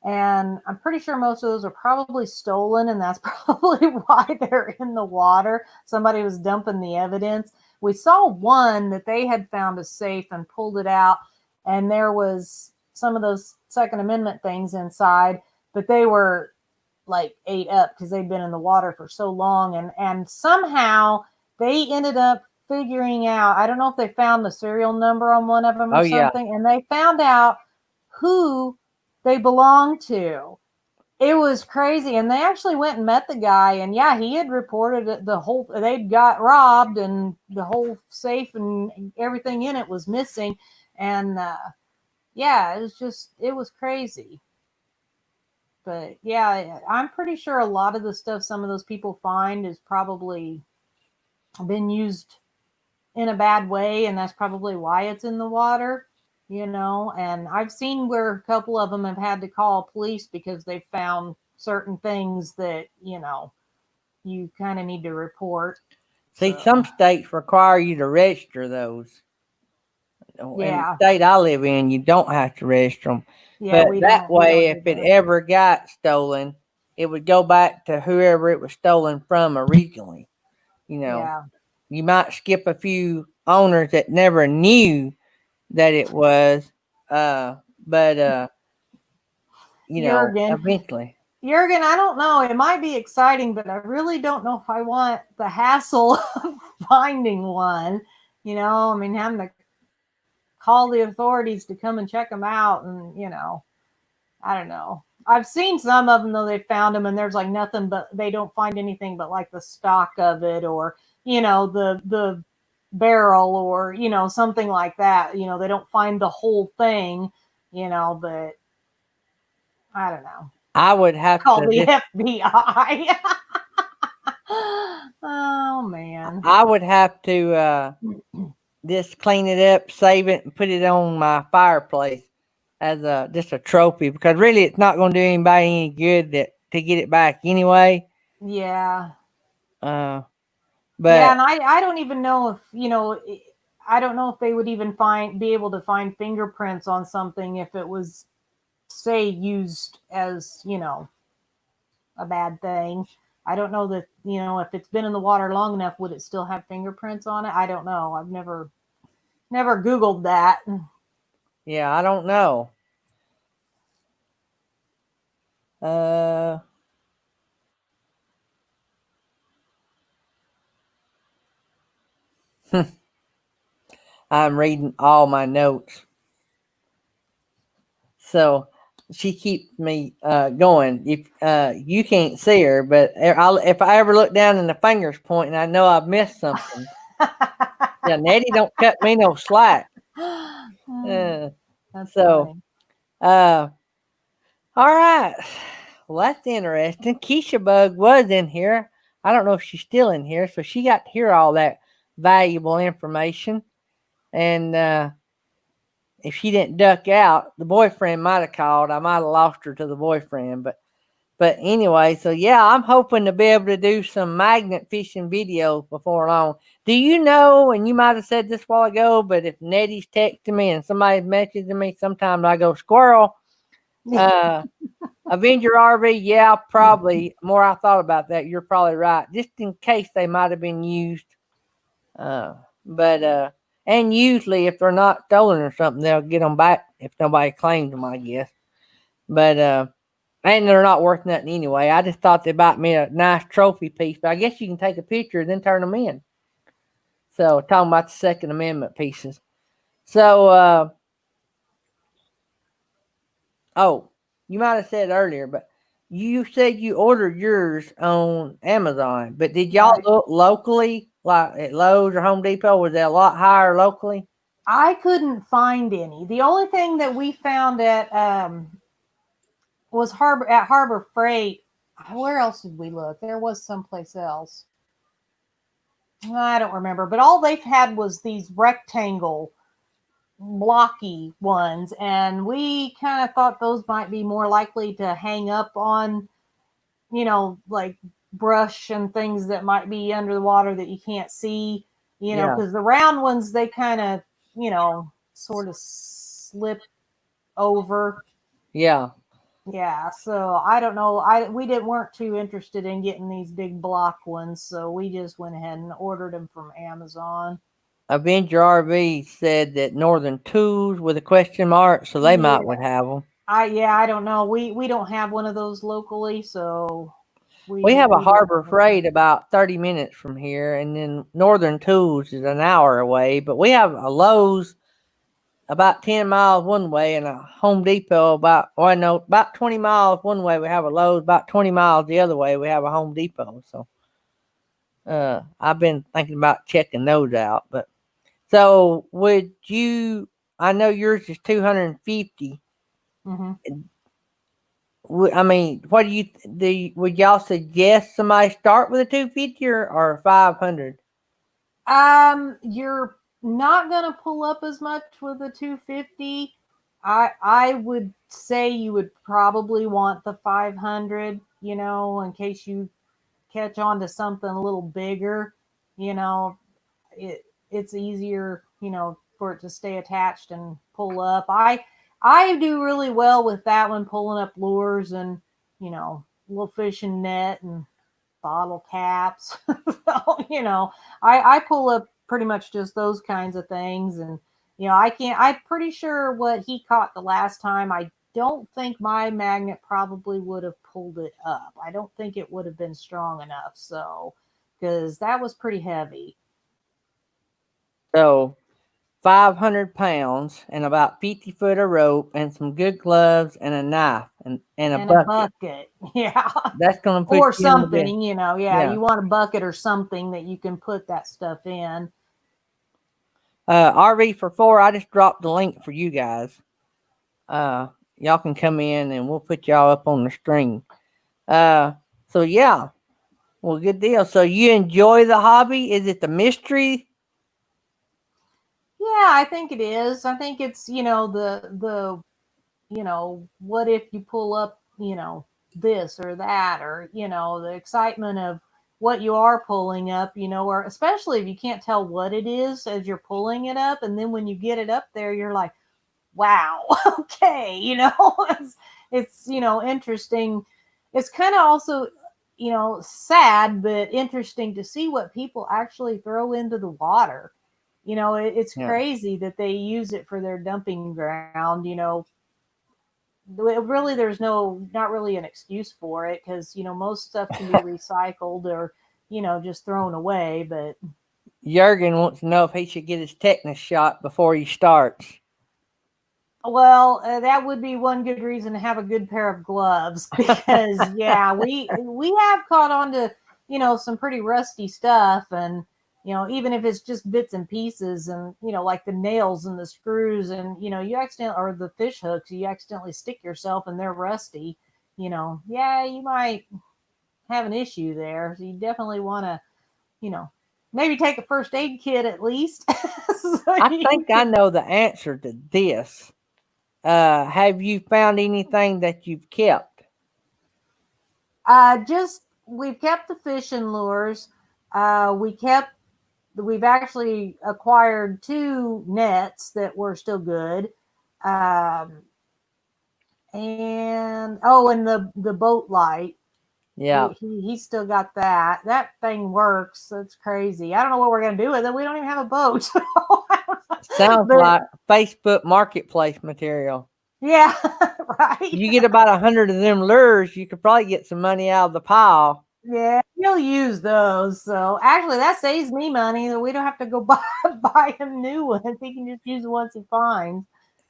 and I'm pretty sure most of those are probably stolen, and that's probably why they're in the water. Somebody was dumping the evidence. We saw one that they had found a safe and pulled it out, and there was some of those Second Amendment things inside, but they were like ate up because they'd been in the water for so long, and somehow they ended up figuring out, I don't know if they found the serial number on one of them or something, and they found out who they belonged to. It was crazy. And they actually went and met the guy, and yeah, he had reported the whole, they'd got robbed and the whole safe and everything in it was missing. And yeah, it was crazy. But yeah, I'm pretty sure a lot of the stuff some of those people find is probably been used in a bad way, and that's probably why it's in the water, you know. And I've seen where a couple of them have had to call police because they found certain things that, you know, you kind of need to report. See, some states require you to register those. In the state I live in, you don't have to register them. Yeah, but that way, if it ever got stolen, it would go back to whoever it was stolen from originally. You know, you might skip a few owners that never knew that it was, but eventually. Jurgen, I don't know. It might be exciting, but I really don't know if I want the hassle of finding one. You know, I mean, having to call the authorities to come and check them out, and you know, I don't know. I've seen some of them though. They found them, and there's like nothing, but they don't find anything but like the stock of it, or you know, the barrel, or you know, something like that. You know, they don't find the whole thing. You know, but I don't know. I would have call to the FBI. Oh man. I would have to just clean it up, save it, and put it on my fireplace as just a trophy, because really it's not going to do anybody any good to get it back anyway. Yeah. But yeah, and I don't even know if, you know, I don't know if they would even be able to find fingerprints on something if it was, say, used as, you know, a bad thing. I don't know that, you know, if it's been in the water long enough, would it still have fingerprints on it? I don't know. I've never Googled that. Yeah, I don't know. I'm reading all my notes. So she keeps me going. If you can't see her, but if I ever look down and the finger's pointing, I know I've missed something. Yeah, Nettie don't cut me no slack. That's so, funny. All right. Well, that's interesting. Keisha Bug was in here. I don't know if she's still in here, so she got to hear all that valuable information. And if she didn't duck out, the boyfriend might have called. I might have lost her to the boyfriend, but But anyway, so yeah, I'm hoping to be able to do some magnet fishing videos before long. Do you know, and you might have said this a while ago, but if Nettie's texting me and somebody's messaging me, sometimes I go squirrel. Uh, Avenger RV, yeah, probably. The more I thought about that, you're probably right. Just in case they might have been used. Uh, but and usually if they're not stolen or something, they'll get them back if nobody claims them, I guess. But and they're not worth nothing anyway. I just thought they bought me a nice trophy piece, but I guess you can take a picture and then turn them in. So talking about the Second Amendment pieces. So oh, you might have said earlier, but you said you ordered yours on Amazon, but did y'all Right. look locally, like at Lowe's or Home Depot? Was it a lot higher locally? I couldn't find any. The only thing that we found at was Harbor Freight. Where else did we look? There was someplace else. I don't remember, but all they've had was these rectangle blocky ones, and we kind of thought those might be more likely to hang up on, like brush and things that might be under the water that you can't see, Yeah, because the round ones, they kind of, sort of slip over. yeah. Yeah, so I don't know. We didn't weren't too interested in getting these big block ones, so we just went ahead and ordered them from Amazon. Avenger RV said that Northern Tools with a question mark, so they might Yeah, would have them. I don't know. We don't have one of those locally, so We have a we didn't Harbor order them. Freight about 30 minutes from here, and then Northern Tools is an hour away. But we have a Lowe's about 10 miles one way and a Home Depot about 20 miles one way. We have a Lowe's, about 20 miles the other way. We have a Home Depot. So I've been thinking about checking those out. But so would you? I know yours is 250. Hmm. I mean, what do you do? Would y'all suggest somebody start with a 250 or 500? You're not gonna pull up as much with a 250. I would say you would probably want the 500, in case you catch on to something a little bigger, you know, it's easier, for it to stay attached and pull up. I do really well with that one, pulling up lures and, little fishing net and bottle caps. So, I pull up pretty much just those kinds of things. And, I'm pretty sure what he caught the last time, I don't think my magnet probably would have pulled it up. I don't think it would have been strong enough. So, because that was pretty heavy. So 500 pounds and about 50 foot of rope and some good gloves and a knife and a And a bucket. bucket. Yeah. That's going to put Or you in the bed. something, yeah, Yeah. you want a bucket or something that you can put that stuff in. RV for four, I just dropped the link for you guys. Y'all can come in and we'll put y'all up on the stream. Uh, so yeah, well, good deal. So you enjoy the hobby? Is it the mystery? Yeah, I think it is. I think it's, the what if you pull up, this or that, or, the excitement of what you are pulling up, or especially if you can't tell what it is as you're pulling it up. And then when you get it up there, you're like, wow, okay, it's, interesting. It's kind of also, sad, but interesting to see what people actually throw into the water. It's Yeah. crazy that they use it for their dumping ground. Really, there's not really an excuse for it, because most stuff can be recycled or just thrown away. But Jurgen wants to know if he should get his tetanus shot before he starts. well, that would be one good reason to have a good pair of gloves, because yeah, we have caught on to some pretty rusty stuff. And even if it's just bits and pieces, and like the nails and the screws, and you accidentally, or the fish hooks, you accidentally stick yourself and they're rusty, yeah, you might have an issue there. So you definitely want to, you know maybe take a first aid kit at least. So I you think I can. know the answer to this. Have you found anything that you've kept? Just we've kept the fishing lures. We've actually acquired 2 nets that were still good. And the boat light. Yeah. He's still got that. That thing works. That's crazy. I don't know what we're gonna do with it. We don't even have a boat. Sounds like Facebook Marketplace material. Yeah, right. You get about 100 of them lures, you could probably get some money out of the pile. Yeah, he'll use those. So actually, that saves me money. That we don't have to go buy him new ones. He can just use the ones he finds.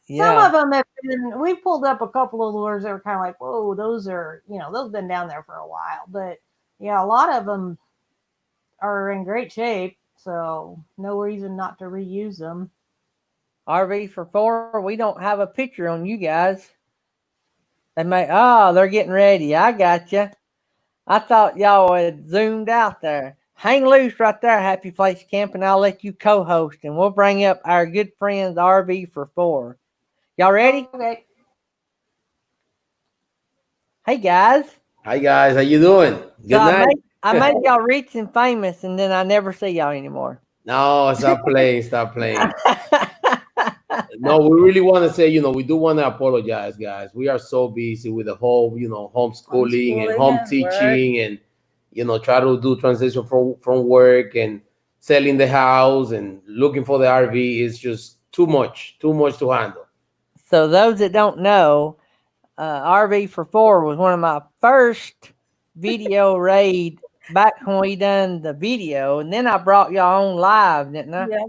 Yeah. Some of them have been. We pulled up a couple of lures that were kind of like, whoa, those are those been down there for a while. But yeah, a lot of them are in great shape. So no reason not to reuse them. RV for 4, we don't have a picture on you guys. They're getting ready. I got you. I thought y'all had zoomed out there. Hang loose right there, Happy Place Camping. I'll let you co-host, and we'll bring up our good friends RV for 4. Y'all ready? Okay. Hey guys. Hi guys, how you doing? Good night. I made y'all rich and famous, and then I never see y'all anymore. No, stop playing, stop playing. No, we really want to say, we do want to apologize, guys. We are so busy with the whole, homeschooling and home teaching and, try to do transition from work and selling the house and looking for the RV is just too much to handle. So those that don't know, RV for 4 was one of my first video raid back when we done the video, and then I brought y'all on live, didn't I? Yeah.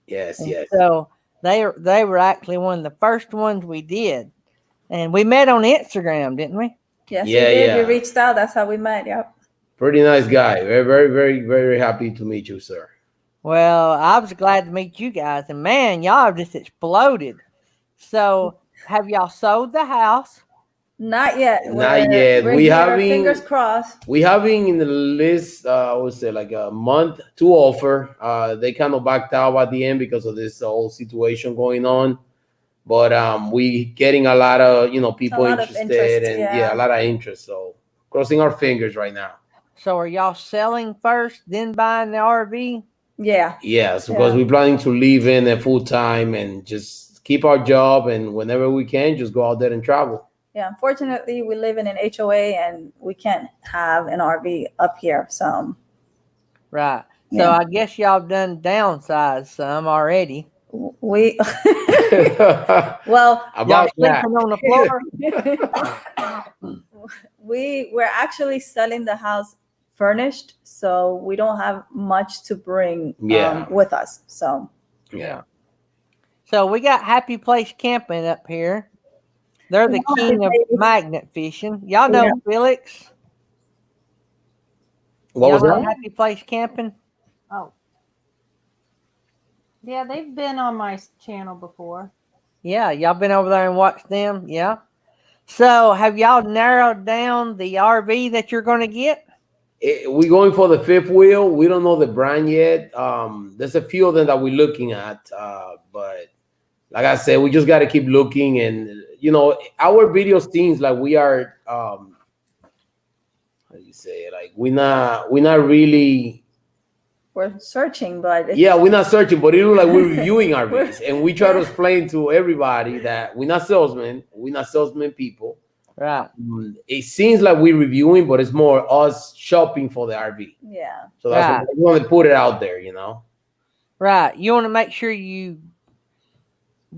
Yes, and yes. So they were actually one of the first ones we did, and we met on Instagram, didn't we? Yes, Yeah, we did. yeah. You reached out. That's how we met. Yep. Pretty nice guy. Very, very, very, very happy to meet you, sir. Well, I was glad to meet you guys, and man, y'all have just exploded. So, have y'all sold the house? Not yet. Not yet. We having fingers crossed. We having in the list, I would say like a month to offer. They kind of backed out at the end because of this whole situation going on. But we getting a lot of people interested and a lot of interest. So crossing our fingers right now. So are y'all selling first, then buying the RV? Yeah. Yes, because we're planning to live in a full time and just keep our job, and whenever we can, just go out there and travel. Yeah, unfortunately, we live in an HOA and we can't have an RV up here. So, right. So I guess y'all done downsized some already. We well, about that. On the floor. We're actually selling the house furnished, so we don't have much to bring with us. So yeah. So we got Happy Place Camping up here. They're the king of magnet fishing. Y'all know Felix? What was that? Happy Place Camping? Oh. Yeah, they've been on my channel before. Yeah, y'all been over there and watched them? Yeah. So have y'all narrowed down the RV that you're going to get? We're going for the fifth wheel. We don't know the brand yet. There's a few of them that we're looking at. But like I said, we just got to keep looking. And, our video seems like we are, how do you say it? Like we're not really. We're searching, but we're not searching, but it looks like we're reviewing RVs. And we try to explain to everybody that we're not salesmen. We're not salesmen people. Right. It seems like we're reviewing, but it's more us shopping for the RV. Yeah. So that's why we want to put it out there, Right. You want to make sure you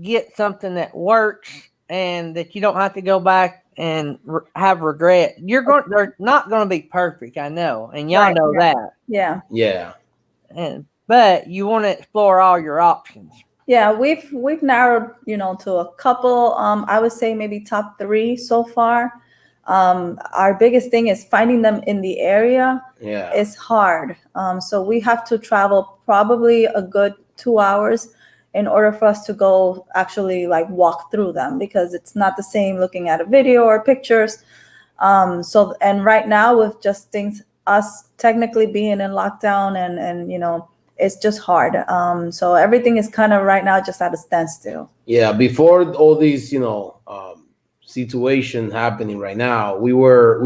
get something that works and that you don't have to go back and have regret. They're not going to be perfect, I know, and y'all know that. Yeah. Yeah. But you want to explore all your options. Yeah, we've narrowed, to a couple. I would say maybe top 3 so far. Our biggest thing is finding them in the area. Yeah, it's hard. So we have to travel probably a good 2 hours in order for us to go actually like walk through them, because it's not the same looking at a video or pictures. And right now with just us technically being in lockdown and it's just hard. So everything is kind of right now just at a standstill. Yeah, before all these, situation happening right now. We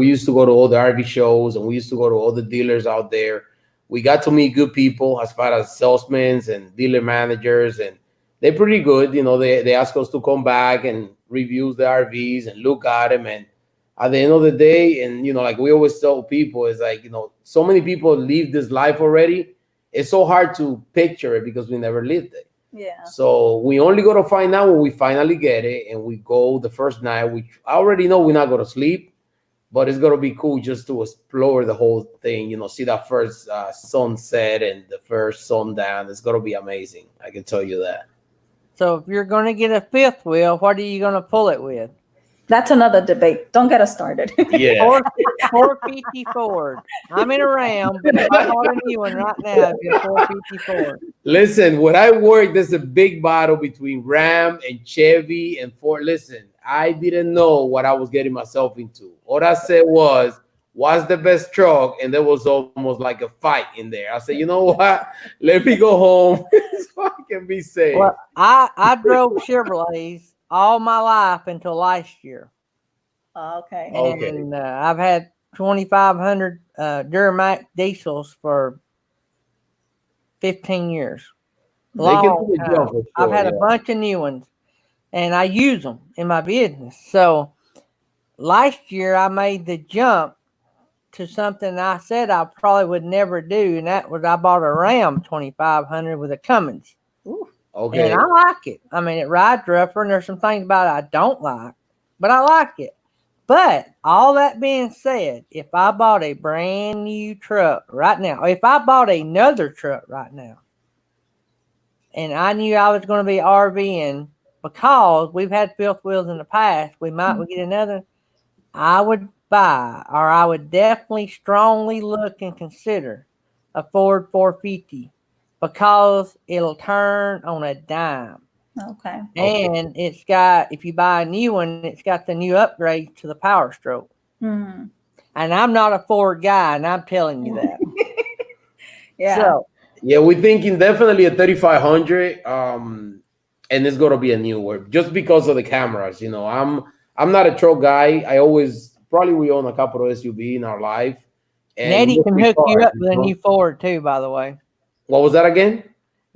used to go to all the RV shows, and we used to go to all the dealers out there. We got to meet good people as far as salesmen and dealer managers, and they're pretty good. You know, they ask us to come back and review the RVs and look at them. And at the end of the day, and you know, like we always tell people, it's like, you know, so many people live this life already. It's so hard to picture it because we never lived it. Yeah. So we only go to find out when we finally get it, and we go the first night. We already know we're not going to sleep, but it's going to be cool just to explore the whole thing. You know, see that first sunset and the first sundown. It's going to be amazing. I can tell you that. So if you're going to get a fifth wheel, what are you going to pull it with? That's another debate. Don't get us started. Yeah. 450 Ford. I'm in a Ram, but if I bought a new one right now, it'd be a 450 Ford. Listen, when I worked, there's a big battle between Ram and Chevy and Ford. Listen, I didn't know what I was getting myself into. All I said was, what's the best truck? And there was almost like a fight in there. I said, you know what? Let me go home so I can be safe. Well, I drove Chevrolets all my life until last year. Okay. Okay. And I've had 2,500 Duramax diesels for 15 years. They can Long do the time. job for I've sure, had yeah. a bunch of new ones, and I use them in my business. So last year I made the jump to something I said I probably would never do, and that was I bought a Ram 2,500 with a Cummins. Okay. And I like it. I mean, it rides rougher, and there's some things about it I don't like, but I like it. But all that being said, if I bought a brand new truck right now, or if I bought another truck right now, and I knew I was going to be RVing because we've had fifth wheels in the past, we might get another, I would buy, or I would definitely strongly look and consider a Ford 450 because it'll turn on a dime. Okay. And it's got, if you buy a new one, it's got the new upgrade to the Power Stroke. Mm. And I'm not a Ford guy, and I'm telling you that. Yeah. So, Yeah, we're thinking definitely a 3500, and it's gonna be a newer just because of the cameras. You know, I'm not a truck guy. I always probably we own a couple of SUV in our life. And Nettie can mostly hook you cars, up with a new Ford too, by the way. What was that again?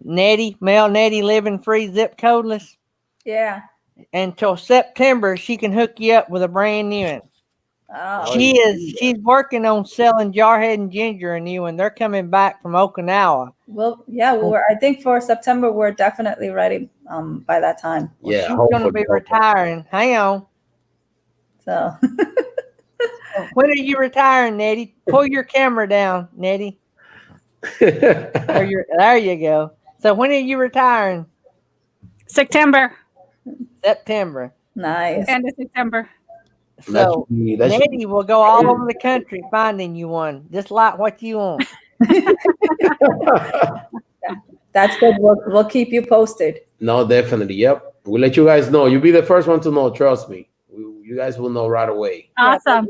Nettie, Mel Nettie, living free, zip codeless. Yeah. Until September, she can hook you up with a brand new one. Oh. She's working on selling Jarhead and Ginger a new one. They're coming back from Okinawa. Well, yeah. I think for September we're definitely ready. By that time. Well, Yeah, she's going to be retiring. Hang on. So. When are you retiring, Nettie? Pull your camera down, Nettie. There you go. So when are you retiring? September. Nice. End of September. So Nettie will go all over the country finding you one, just like what you want. That's good. We'll keep you posted. No, definitely. Yep. We'll let you guys know. You'll be the first one to know. Trust me. You guys will know right away. Awesome.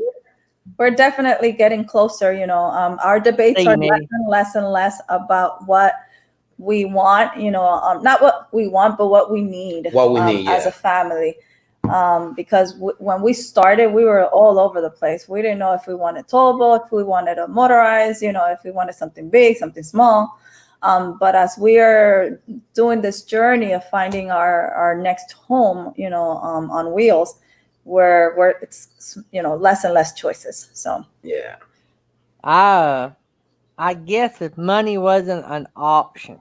We're definitely getting closer. You know, our debates are less and less about what we want. You know, not what we want, but what we need. What we need as a family. Because when we started, we were all over the place. We didn't know if we wanted towable, if we wanted a motorized, you know, if we wanted something big, something small. But as we are doing this journey of finding our next home, you know, on wheels, where it's, you know, less and less choices. So yeah, I guess if money wasn't an option,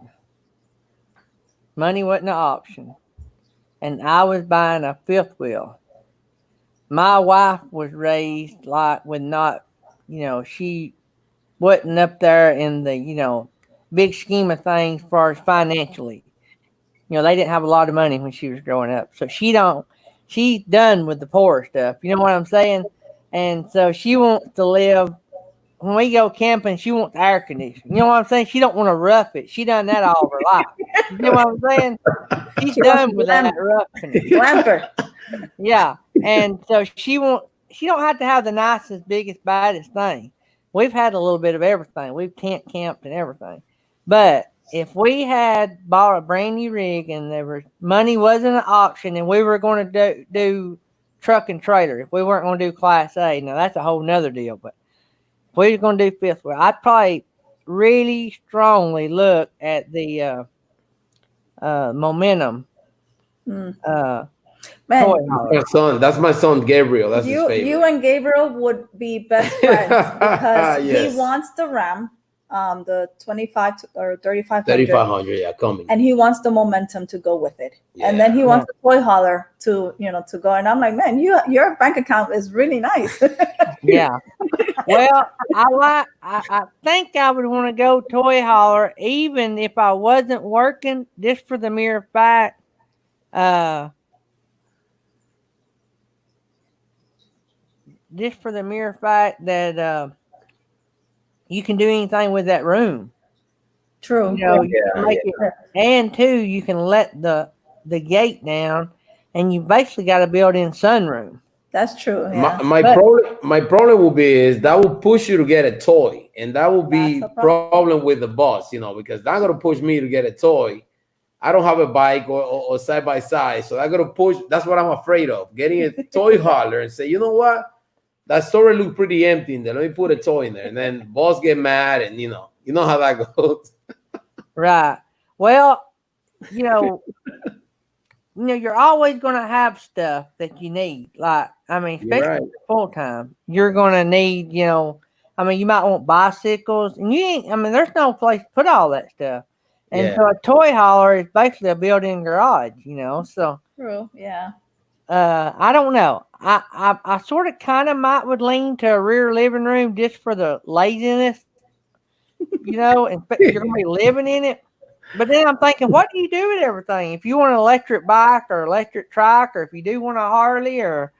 and I was buying a fifth wheel, my wife was raised like with not, you know, she wasn't up there in the, you know, big scheme of things as far as financially. You know, they didn't have a lot of money when she was growing up. So she's done with the poor stuff. You know what I'm saying? And so she wants to live, when we go camping, she wants air conditioning. You know what I'm saying? She don't want to rough it. She done that all of her life. You know what I'm saying? She's done with that roughing it. Yeah. And so she don't have to have the nicest, biggest, baddest thing. We've had a little bit of everything. We've camped and everything. But if we had bought a brand new rig and money wasn't an option and we were going to do truck and trailer. If we weren't going to do Class A, now that's a whole nother deal. But if we were going to do fifth wheel, I'd probably really strongly look at the Momentum Mm. toy Man, hauler. That's my son Gabriel. That's his you favorite. and Gabriel would be best friends because Yes. he wants the Ram, the 25 or 3500, 3500, yeah, coming. and he wants the Momentum to go with it, and Yeah. then he wants the toy hauler to go. And I'm like, man, your bank account is really nice. Yeah. Well, I think I would want to go toy hauler even if I wasn't working, just for the mere fact that you can do anything with that room. True. You can Yeah, make it, and two, you can let the gate down, and you basically got a built-in sunroom. That's true. My, Yeah. my But- problem my problem will be is that will push you to get a toy, and that will be That's the problem. problem with the bus, because they're gonna push me to get a toy. I don't have a bike or side by side, so I'm gonna push. That's what I'm afraid of, getting a toy hauler and say, you know what, that store looked pretty empty in there. Let me put a toy in there, and then boss get mad, and you know how that goes. Right. Well, you're always going to have stuff that you need. Like, You're especially right. full time, you're going to need, you might want bicycles, and there's no place to put all that stuff. And Yeah. so a toy hauler is basically a built-in garage, So, True. Yeah. I don't know. I sort of kind of would lean to a rear living room just for the laziness, and you're going to be living in it. But then I'm thinking, what do you do with everything? If you want an electric bike or electric trike, or if you do want a Harley, or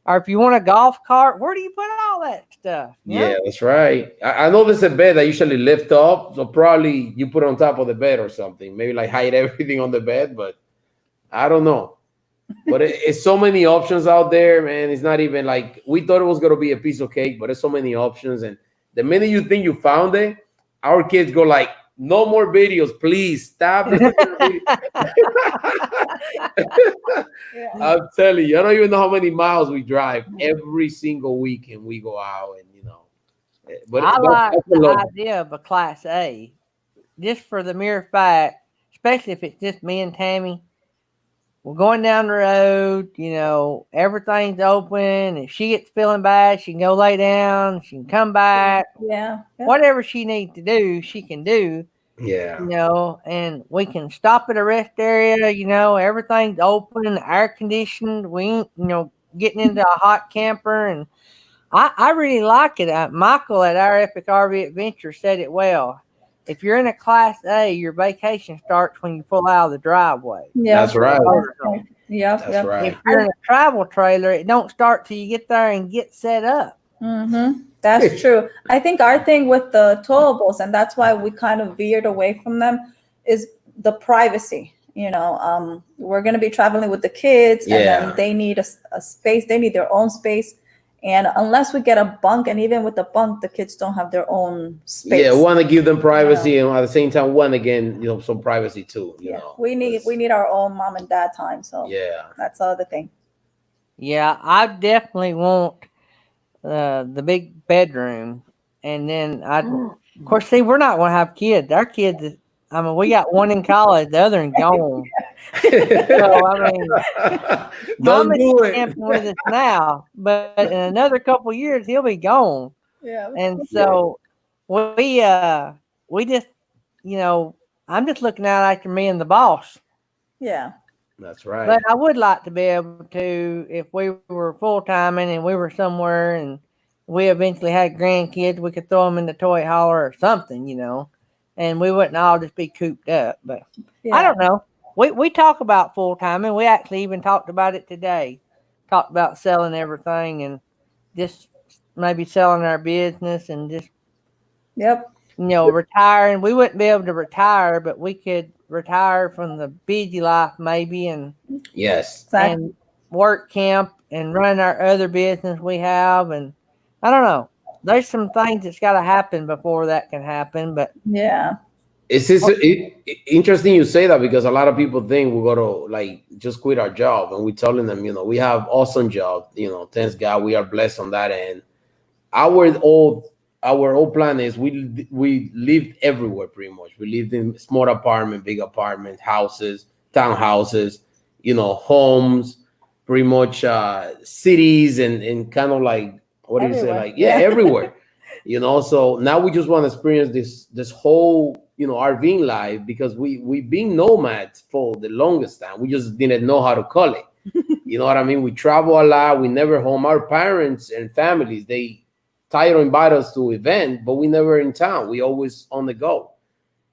if you want a golf cart, where do you put all that stuff? Yeah, that's right. I know there's a bed that usually lift up, so probably you put it on top of the bed or something. Maybe like hide everything on the bed, but I don't know. But it's so many options out there, man. It's not even like we thought it was gonna be a piece of cake, but there's so many options. And the minute you think you found it, our kids go like, "No more videos, please stop." I'm telling you, I don't even know how many miles we drive every single weekend. We go out and But I like that's the love. idea of a Class A, just for the mere fact, especially if it's just me and Tammy. We're going down the road, everything's open. If she gets feeling bad, she can go lay down. She can come back. Yeah. Whatever she needs to do, she can do. Yeah. And we can stop at a rest area. Everything's open, air conditioned. We ain't, getting into a hot camper. And I really like it. Michael at our Epic RV Adventure said it well. If you're in a Class A, your vacation starts when you pull out of the driveway. Yeah. That's right. Yeah. That's right. If you're in a travel trailer, it don't start till you get there and get set up. Mm-hmm. That's true. I think our thing with the towables, and that's why we kind of veered away from them, is the privacy. We're going to be traveling with the kids, and then they need a space. They need their own space. And unless we get a bunk, and even with the bunk, the kids don't have their own space. Yeah, want to give them privacy, and at the same time, want again, some privacy too. You know, we need our own mom and dad time. So that's the other thing. Yeah, I definitely want the big bedroom, and then of course, see, we're not going to have kids. Our kids, we got one in college, the other in gone. So don't do it. Camping with us now, but in another couple years he'll be gone. Yeah. And so we just, I'm just looking out after me and the boss. Yeah. That's right. But I would like to be able to, if we were full timing and we were somewhere and we eventually had grandkids, we could throw them in the toy hauler or something, and we wouldn't all just be cooped up. But I don't know. We talk about full timing. We actually even talked about it today. Talked about selling everything and just maybe selling our business and just retiring. We wouldn't be able to retire, but we could retire from the busy life maybe and and work camp and run our other business we have. And I don't know. There's some things that's got to happen before that can happen. But Interesting you say that, because a lot of people think we're gonna like just quit our job, and we're telling them, we have awesome job. Thanks God, we are blessed on that end. Our old our old plan is we lived everywhere pretty much. We lived in small apartment, big apartment, houses, townhouses, homes, pretty much cities and kind of like, what do you say, Everywhere. like, yeah, everywhere. So now we just want to experience this whole RVing life, because we've been nomads for the longest time. We just didn't know how to call it. You know what I mean? We travel a lot. We never home. Our parents and families, they try to invite us to event, but we never in town. We always on the go.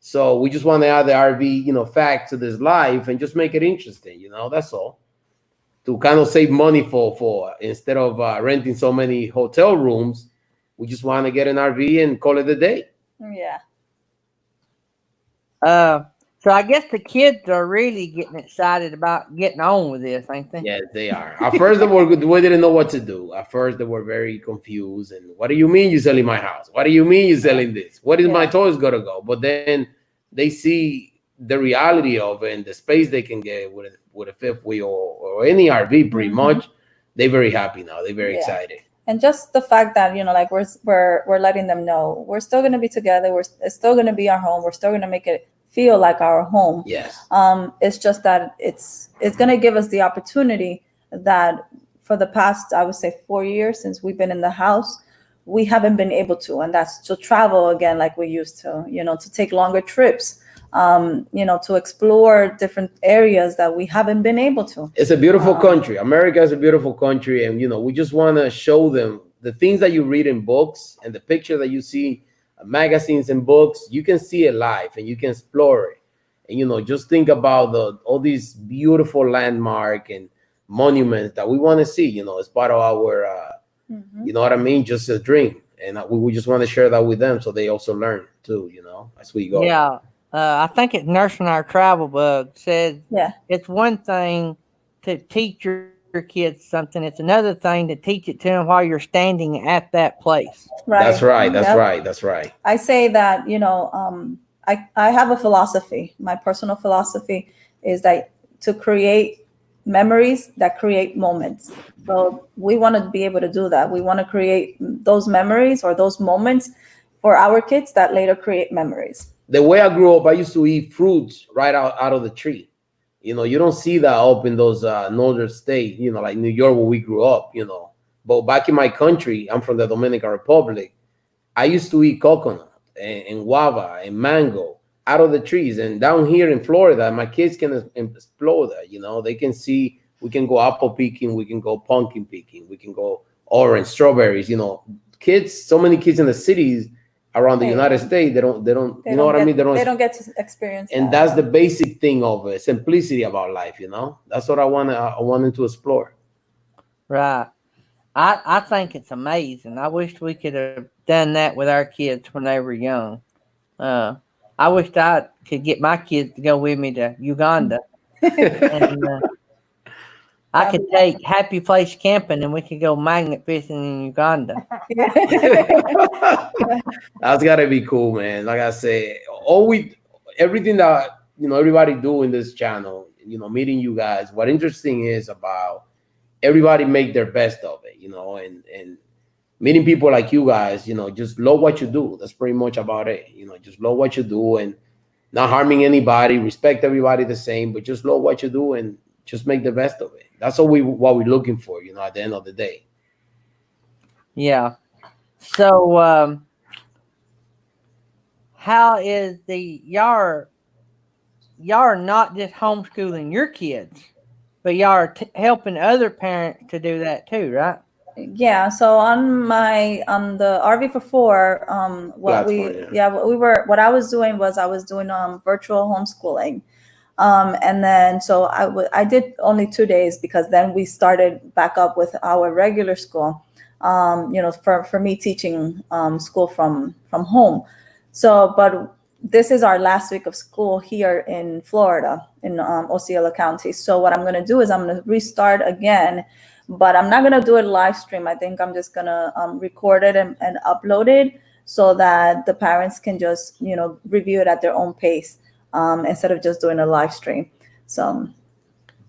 So we just want to add the RV, fact to this life and just make it interesting. That's all. To kind of save money for instead of renting so many hotel rooms, we just want to get an RV and call it a day. Yeah. So I guess the kids are really getting excited about getting on with this, ain't they? Yes, they are. At first, we didn't know what to do. At first, they were very confused. And what do you mean you're selling my house? What do you mean you're selling this? What is my toys gonna go? But then they see the reality of it and the space they can get with a fifth wheel or any RV, pretty much. They're very happy now. They're very excited. And just the fact that like we're letting them know we're still going to be together. It's still going to be our home. We're still going to make it feel like our home. Yes. It's just that it's going to give us the opportunity that for the past, I would say, 4 years since we've been in the house, we haven't been able to, and that's to travel again like we used to. To take longer trips. To explore different areas that we haven't been able to. It's a beautiful country. America is a beautiful country. And, we just want to show them the things that you read in books and the picture that you see in magazines and books. You can see it live and you can explore it. And, just think about all these beautiful landmark and monuments that we want to see, as part of our, you know what I mean? Just a dream. And we just want to share that with them so they also learn too, as we go. Yeah. I think it's Nursing Our Travel Bug said it's one thing to teach your kids something. It's another thing to teach it to them while you're standing at that place. Right. That's right. That's right. I say that, I have a philosophy. My personal philosophy is that to create memories that create moments. So we want to be able to do that. We want to create those memories or those moments for our kids that later create memories. The way I grew up, I used to eat fruits right out of the tree. You don't see that up in those northern states, like New York where we grew up, But back in my country, I'm from the Dominican Republic, I used to eat coconut and guava and mango out of the trees. And down here in Florida, my kids can explore that, They can see, we can go apple picking, we can go pumpkin picking, we can go orange, strawberries, Kids, so many kids in the cities around the United States, they don't you know what I mean? They don't get to experience and that's the basic thing of it, simplicity about life, That's what I wanted to explore. Right. I think it's amazing. I wish we could have done that with our kids when they were young. I wished I could get my kids to go with me to Uganda. And, I could take Happy Place Camping and we could go magnet fishing in Uganda. That's gotta be cool, man. Like I say, everything that everybody do in this channel, meeting you guys. What interesting is about everybody make their best of it, and meeting people like you guys, just love what you do. That's pretty much about it. Just love what you do and not harming anybody, respect everybody the same, but just love what you do and just make the best of it. That's what we're looking for, at the end of the day. Yeah. So, how is y'all are not just homeschooling your kids, but y'all are helping other parents to do that too, right? Yeah. So on the RV for four, what I was doing was virtual homeschooling. And then so I did only 2 days because then we started back up with our regular school, for me teaching school from home. So, but this is our last week of school here in Florida, in Osceola County. So what I'm going to do is I'm going to restart again, but I'm not going to do it live stream. I think I'm just going to record it and upload it so that the parents can just, review it at their own pace, instead of just doing a live stream. So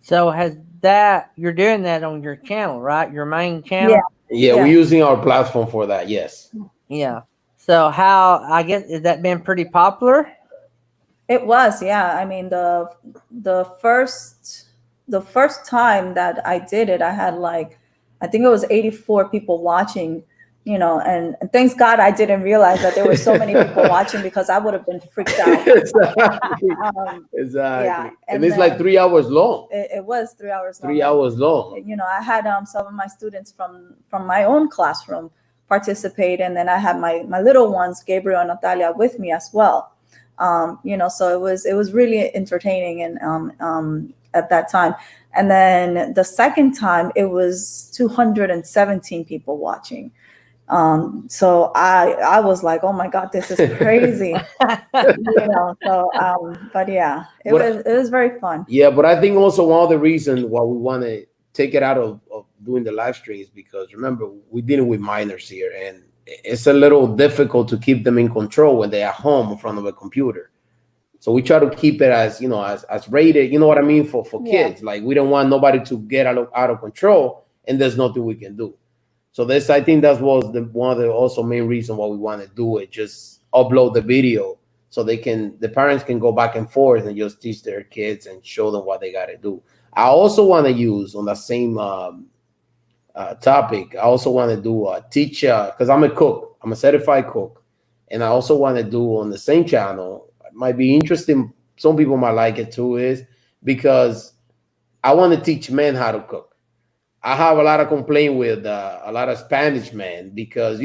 you're doing that on your channel, right? Your main channel? Yeah, Yeah. we're using our platform for that. Yes. Yeah. So I guess, has that been pretty popular? it was, yeah. I mean, the first time that I did it, I had I think it was 84 people watching, and thanks God I didn't realize that there were so many people watching, because I would have been freaked out. Exactly. Yeah, And and it's like then 3 hours long. it was 3 hours long. 3 hours long. I had some of my students from my own classroom participate, and then I had my little ones, Gabriel and Natalia, with me as well. So it was really entertaining, and at that time. And then the second time, it was 217 people watching. So I was like, oh my God, this is crazy. But yeah, it was very fun. Yeah, but I think also one of the reasons why we want to take it out of doing the live streams, because remember, we're dealing with minors here, and it's a little difficult to keep them in control when they're at home in front of a computer. So we try to keep it as, as rated, you know what I mean, for kids. Like, we don't want nobody to get out of control, and there's nothing we can do. So I think that was one of the also main reason why we want to do it. Just upload the video so the parents can go back and forth and just teach their kids and show them what they got to do. I also want to use on the same topic. I also want to do teach, because I'm a cook. I'm a certified cook, and I also want to do on the same channel. It might be interesting. Some people might like it too, is because I want to teach men how to cook. I have a lot of complaint with a lot of Spanish men, because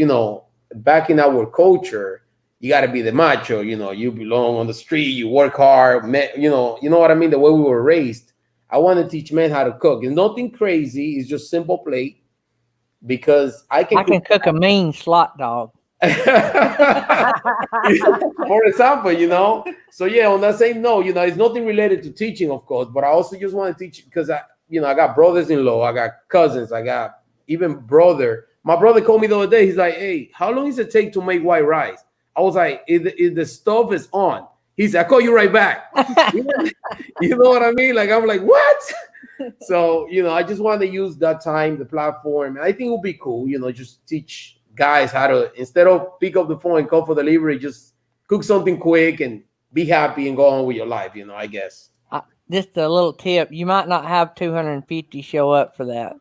back in our culture, you got to be the macho. You belong on the street. You work hard. You know what I mean. The way we were raised. I want to teach men how to cook. It's nothing crazy. It's just simple plate. Because I can cook a mean slot dog. For example, So yeah, on that same note, it's nothing related to teaching, of course, but I also just want to teach because I got brothers-in-law, I got cousins, I got even brother. My brother called me the other day. He's like, "Hey, how long does it take to make white rice?" I was like, if the stove is on. He said, "I'll call you right back." You know what I mean? Like, I'm like, what? So, I just want to use that time, the platform. I think it would be cool, just teach guys how to, instead of pick up the phone and call for delivery, just cook something quick and be happy and go on with your life, I guess. Just a little tip. You might not have 250 show up for that.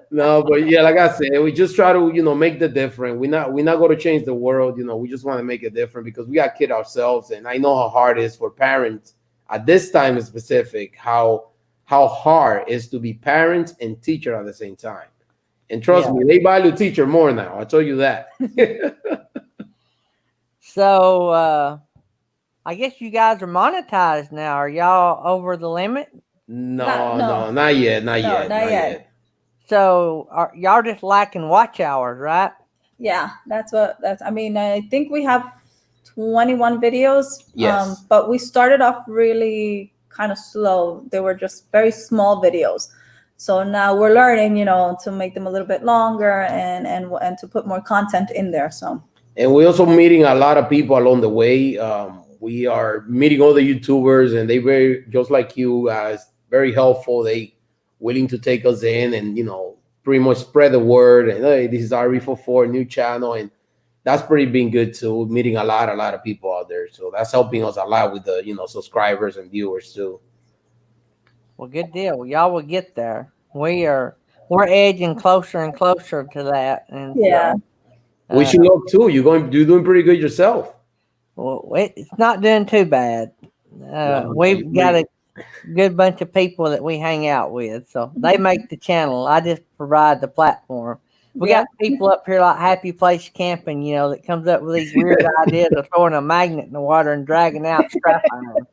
No, but yeah, like I said, we just try to, make the difference. We're not going to change the world. We just want to make it different because we got kids ourselves. And I know how hard it is for parents at this time in specific, how hard it is to be parents and teacher at the same time. And trust me, they value teacher more now. I tell you that. So, I guess you guys are monetized now. Are y'all over the limit? No, not yet. So y'all just lacking watch hours, right? Yeah, I mean, I think we have 21 videos. Yes. But we started off really kind of slow. They were just very small videos. So now we're learning, to make them a little bit longer and to put more content in there. So. And we're also meeting a lot of people along the way. We are meeting other YouTubers, and they very, just like you guys, very helpful. They willing to take us in and, pretty much spread the word. And hey, this is RV44 new channel. And that's pretty been good too. Meeting a lot of people out there. So that's helping us a lot with the, subscribers and viewers too. Well, good deal. Y'all will get there. We're edging closer and closer to that. And yeah. So, we should look too. You're doing pretty good yourself. Well, it's not doing too bad. We've got a good bunch of people that we hang out with, so they make the channel. I just provide the platform. We got people up here like Happy Place Camping, that comes up with these weird ideas of throwing a magnet in the water and dragging out scrap iron.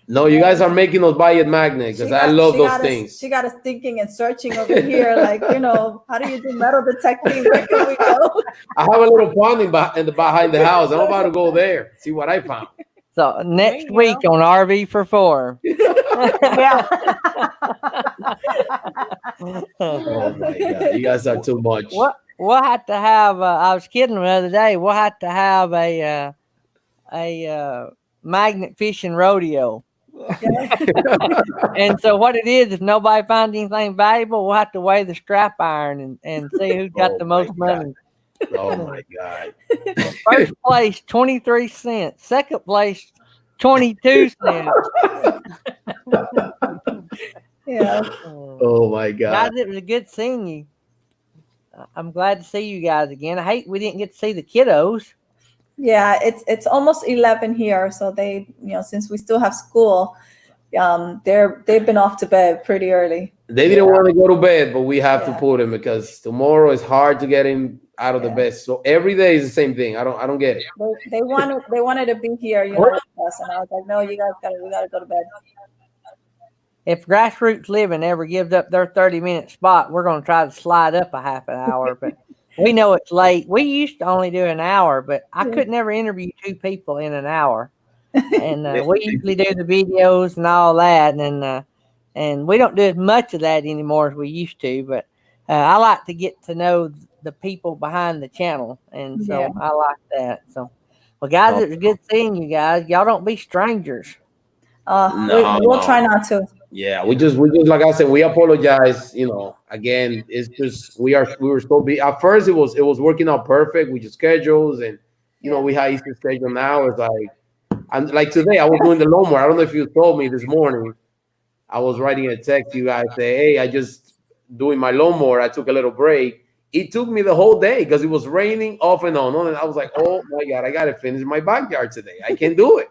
No, you guys are making us buy a magnet because I love those things. She got us thinking and searching over here, like, how do you do metal detecting? Where can we go? I have a little pond behind the house. I'm about to go there, see what I found. So next week on RV for 4. Yeah. Oh my God, you guys are too much. We'll have to have. I was kidding the other day. We'll have to have a magnet fishing rodeo. And so what it is, if nobody finds anything valuable, we'll have to weigh the strap iron and see who's got Oh the my most God. money. Oh my God. First place, 23 cents. Second place, 22 cents. Yeah. Oh my Guys, God. it was a good seeing you. I'm glad to see you guys again. I hate we didn't get to see the kiddos. Yeah, it's almost 11 here, so they, since we still have school, they've been off to bed pretty early. They didn't want to go to bed, but we have to Yeah. put him because tomorrow is hard to get him out of the Yeah. bed. So every day is the same thing. I don't get it. They wanted to be here, with us, and I was like, no, we gotta go to bed. If Grassroots Living ever gives up their 30-minute spot, we're going to try to slide up a half an hour. But we know it's late. We used to only do an hour, but I could never interview two people in an hour. And we usually do the videos and all that, and we don't do as much of that anymore as we used to. But I like to get to know the people behind the channel, and so Yeah. I like that. So, well, guys, it was good seeing you guys. Y'all don't be strangers. We'll try not to. Yeah, we just like I said, we apologize. Again, it's just we were so busy. At first, it was working out perfect with your schedules, and we had Easter schedule. Now it's like today, I was doing the lawnmower. I don't know if you told me this morning. I was writing a text to you guys say, hey, I just doing my lawnmower. I took a little break. It took me the whole day because it was raining off and on. And I was like, oh my God, I got to finish my backyard today. I can't do it.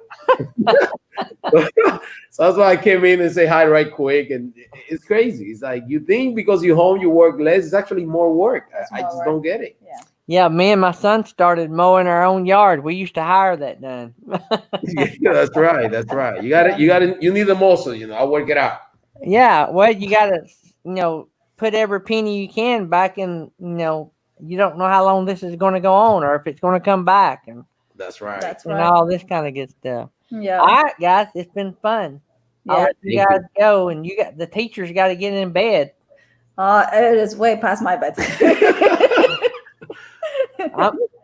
So that's why I came in and say hi right quick. And it's crazy. It's like you think because you're home, you work less. It's actually more work. I just don't get it. Yeah, me and my son started mowing our own yard. We used to hire that done. Yeah, that's right. That's right. You need the muscle, I'll work it out. Yeah, well, you gotta, put every penny you can back in. You don't know how long this is going to go on, or if it's going to come back, and That's right. That's and right. all this kind of good stuff. Yeah. All right, guys, it's been fun. I'll Yeah. let you guys go, and the teachers got to get in bed. It is way past my bedtime.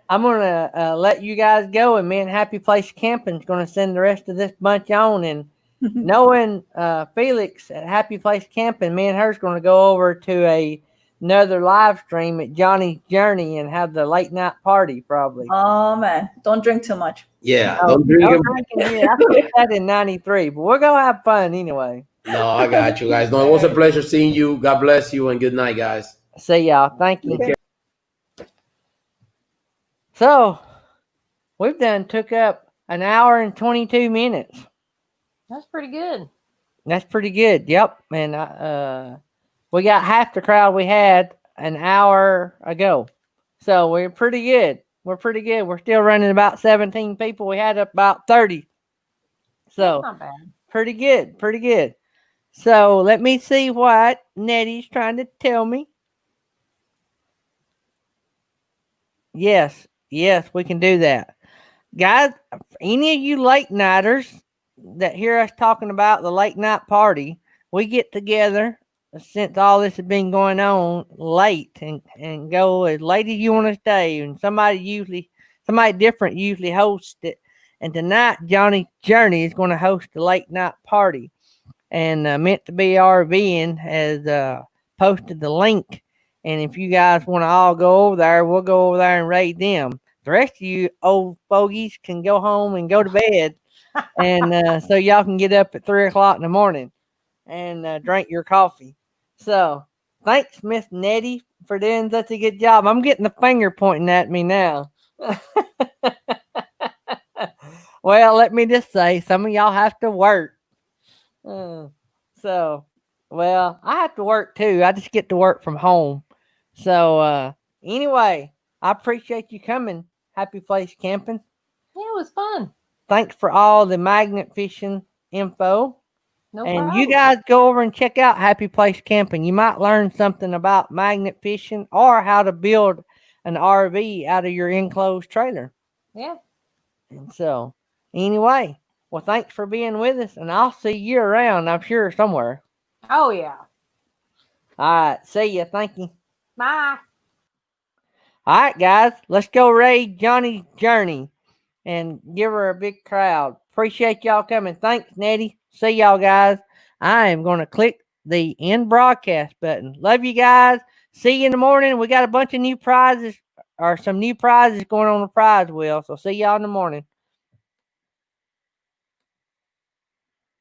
I'm gonna let you guys go, and me and Happy Place Camping's gonna send the rest of this bunch on. And knowing Felix at Happy Place Camping, me and her's gonna go over to another live stream at Johnny's Journey and have the late night party probably. Oh man, don't drink too much. Yeah, don't don't drink. drinking here. I picked that in '93, but we're gonna have fun anyway. No, I got you guys. No, it was a pleasure seeing you. God bless you and good night, guys. See y'all. Thank you. So we've took up an hour and 22 minutes. That's pretty good. That's pretty good. Yep. And we got half the crowd we had an hour ago. So we're pretty good. We're pretty good. We're still running about 17 people. We had about 30. So That's not bad. Pretty good. Pretty good. So let me see what Nettie's trying to tell me. Yes, we can do that. Guys, any of you late nighters that hear us talking about the late night party, we get together since all this has been going on late and go as late as you want to stay. And somebody different usually hosts it. And tonight, Johnny's Journey is going to host a late night party. And Meant to Be RVing has posted the link. And if you guys want to all go over there, we'll go over there and raid them. The rest of you old fogies can go home and go to bed. And so y'all can get up at 3 o'clock in the morning and drink your coffee. So thanks, Miss Nettie, for doing such a good job. I'm getting the finger pointing at me now. Well, let me just say, some of y'all have to work. Well, I have to work too. I just get to work from home. So anyway, I appreciate you coming. Happy Place Camping. Yeah, it was fun. Thanks for all the magnet fishing info. No and problem. you guys go over and check out Happy Place Camping. You might learn something about magnet fishing or how to build an RV out of your enclosed trailer. Yeah. And so, anyway, well, thanks for being with us, and I'll see you around, I'm sure, somewhere. Oh, yeah. right. See ya. Thank you. Bye. All right, guys. Let's go raid Johnny's Journey and give her a big crowd. Appreciate y'all coming. Thanks, Nettie. See y'all, guys. I am going to click the end broadcast button. Love you guys. See you in the morning. We got a bunch of new prizes or some new prizes going on the prize wheel. So see y'all in the morning.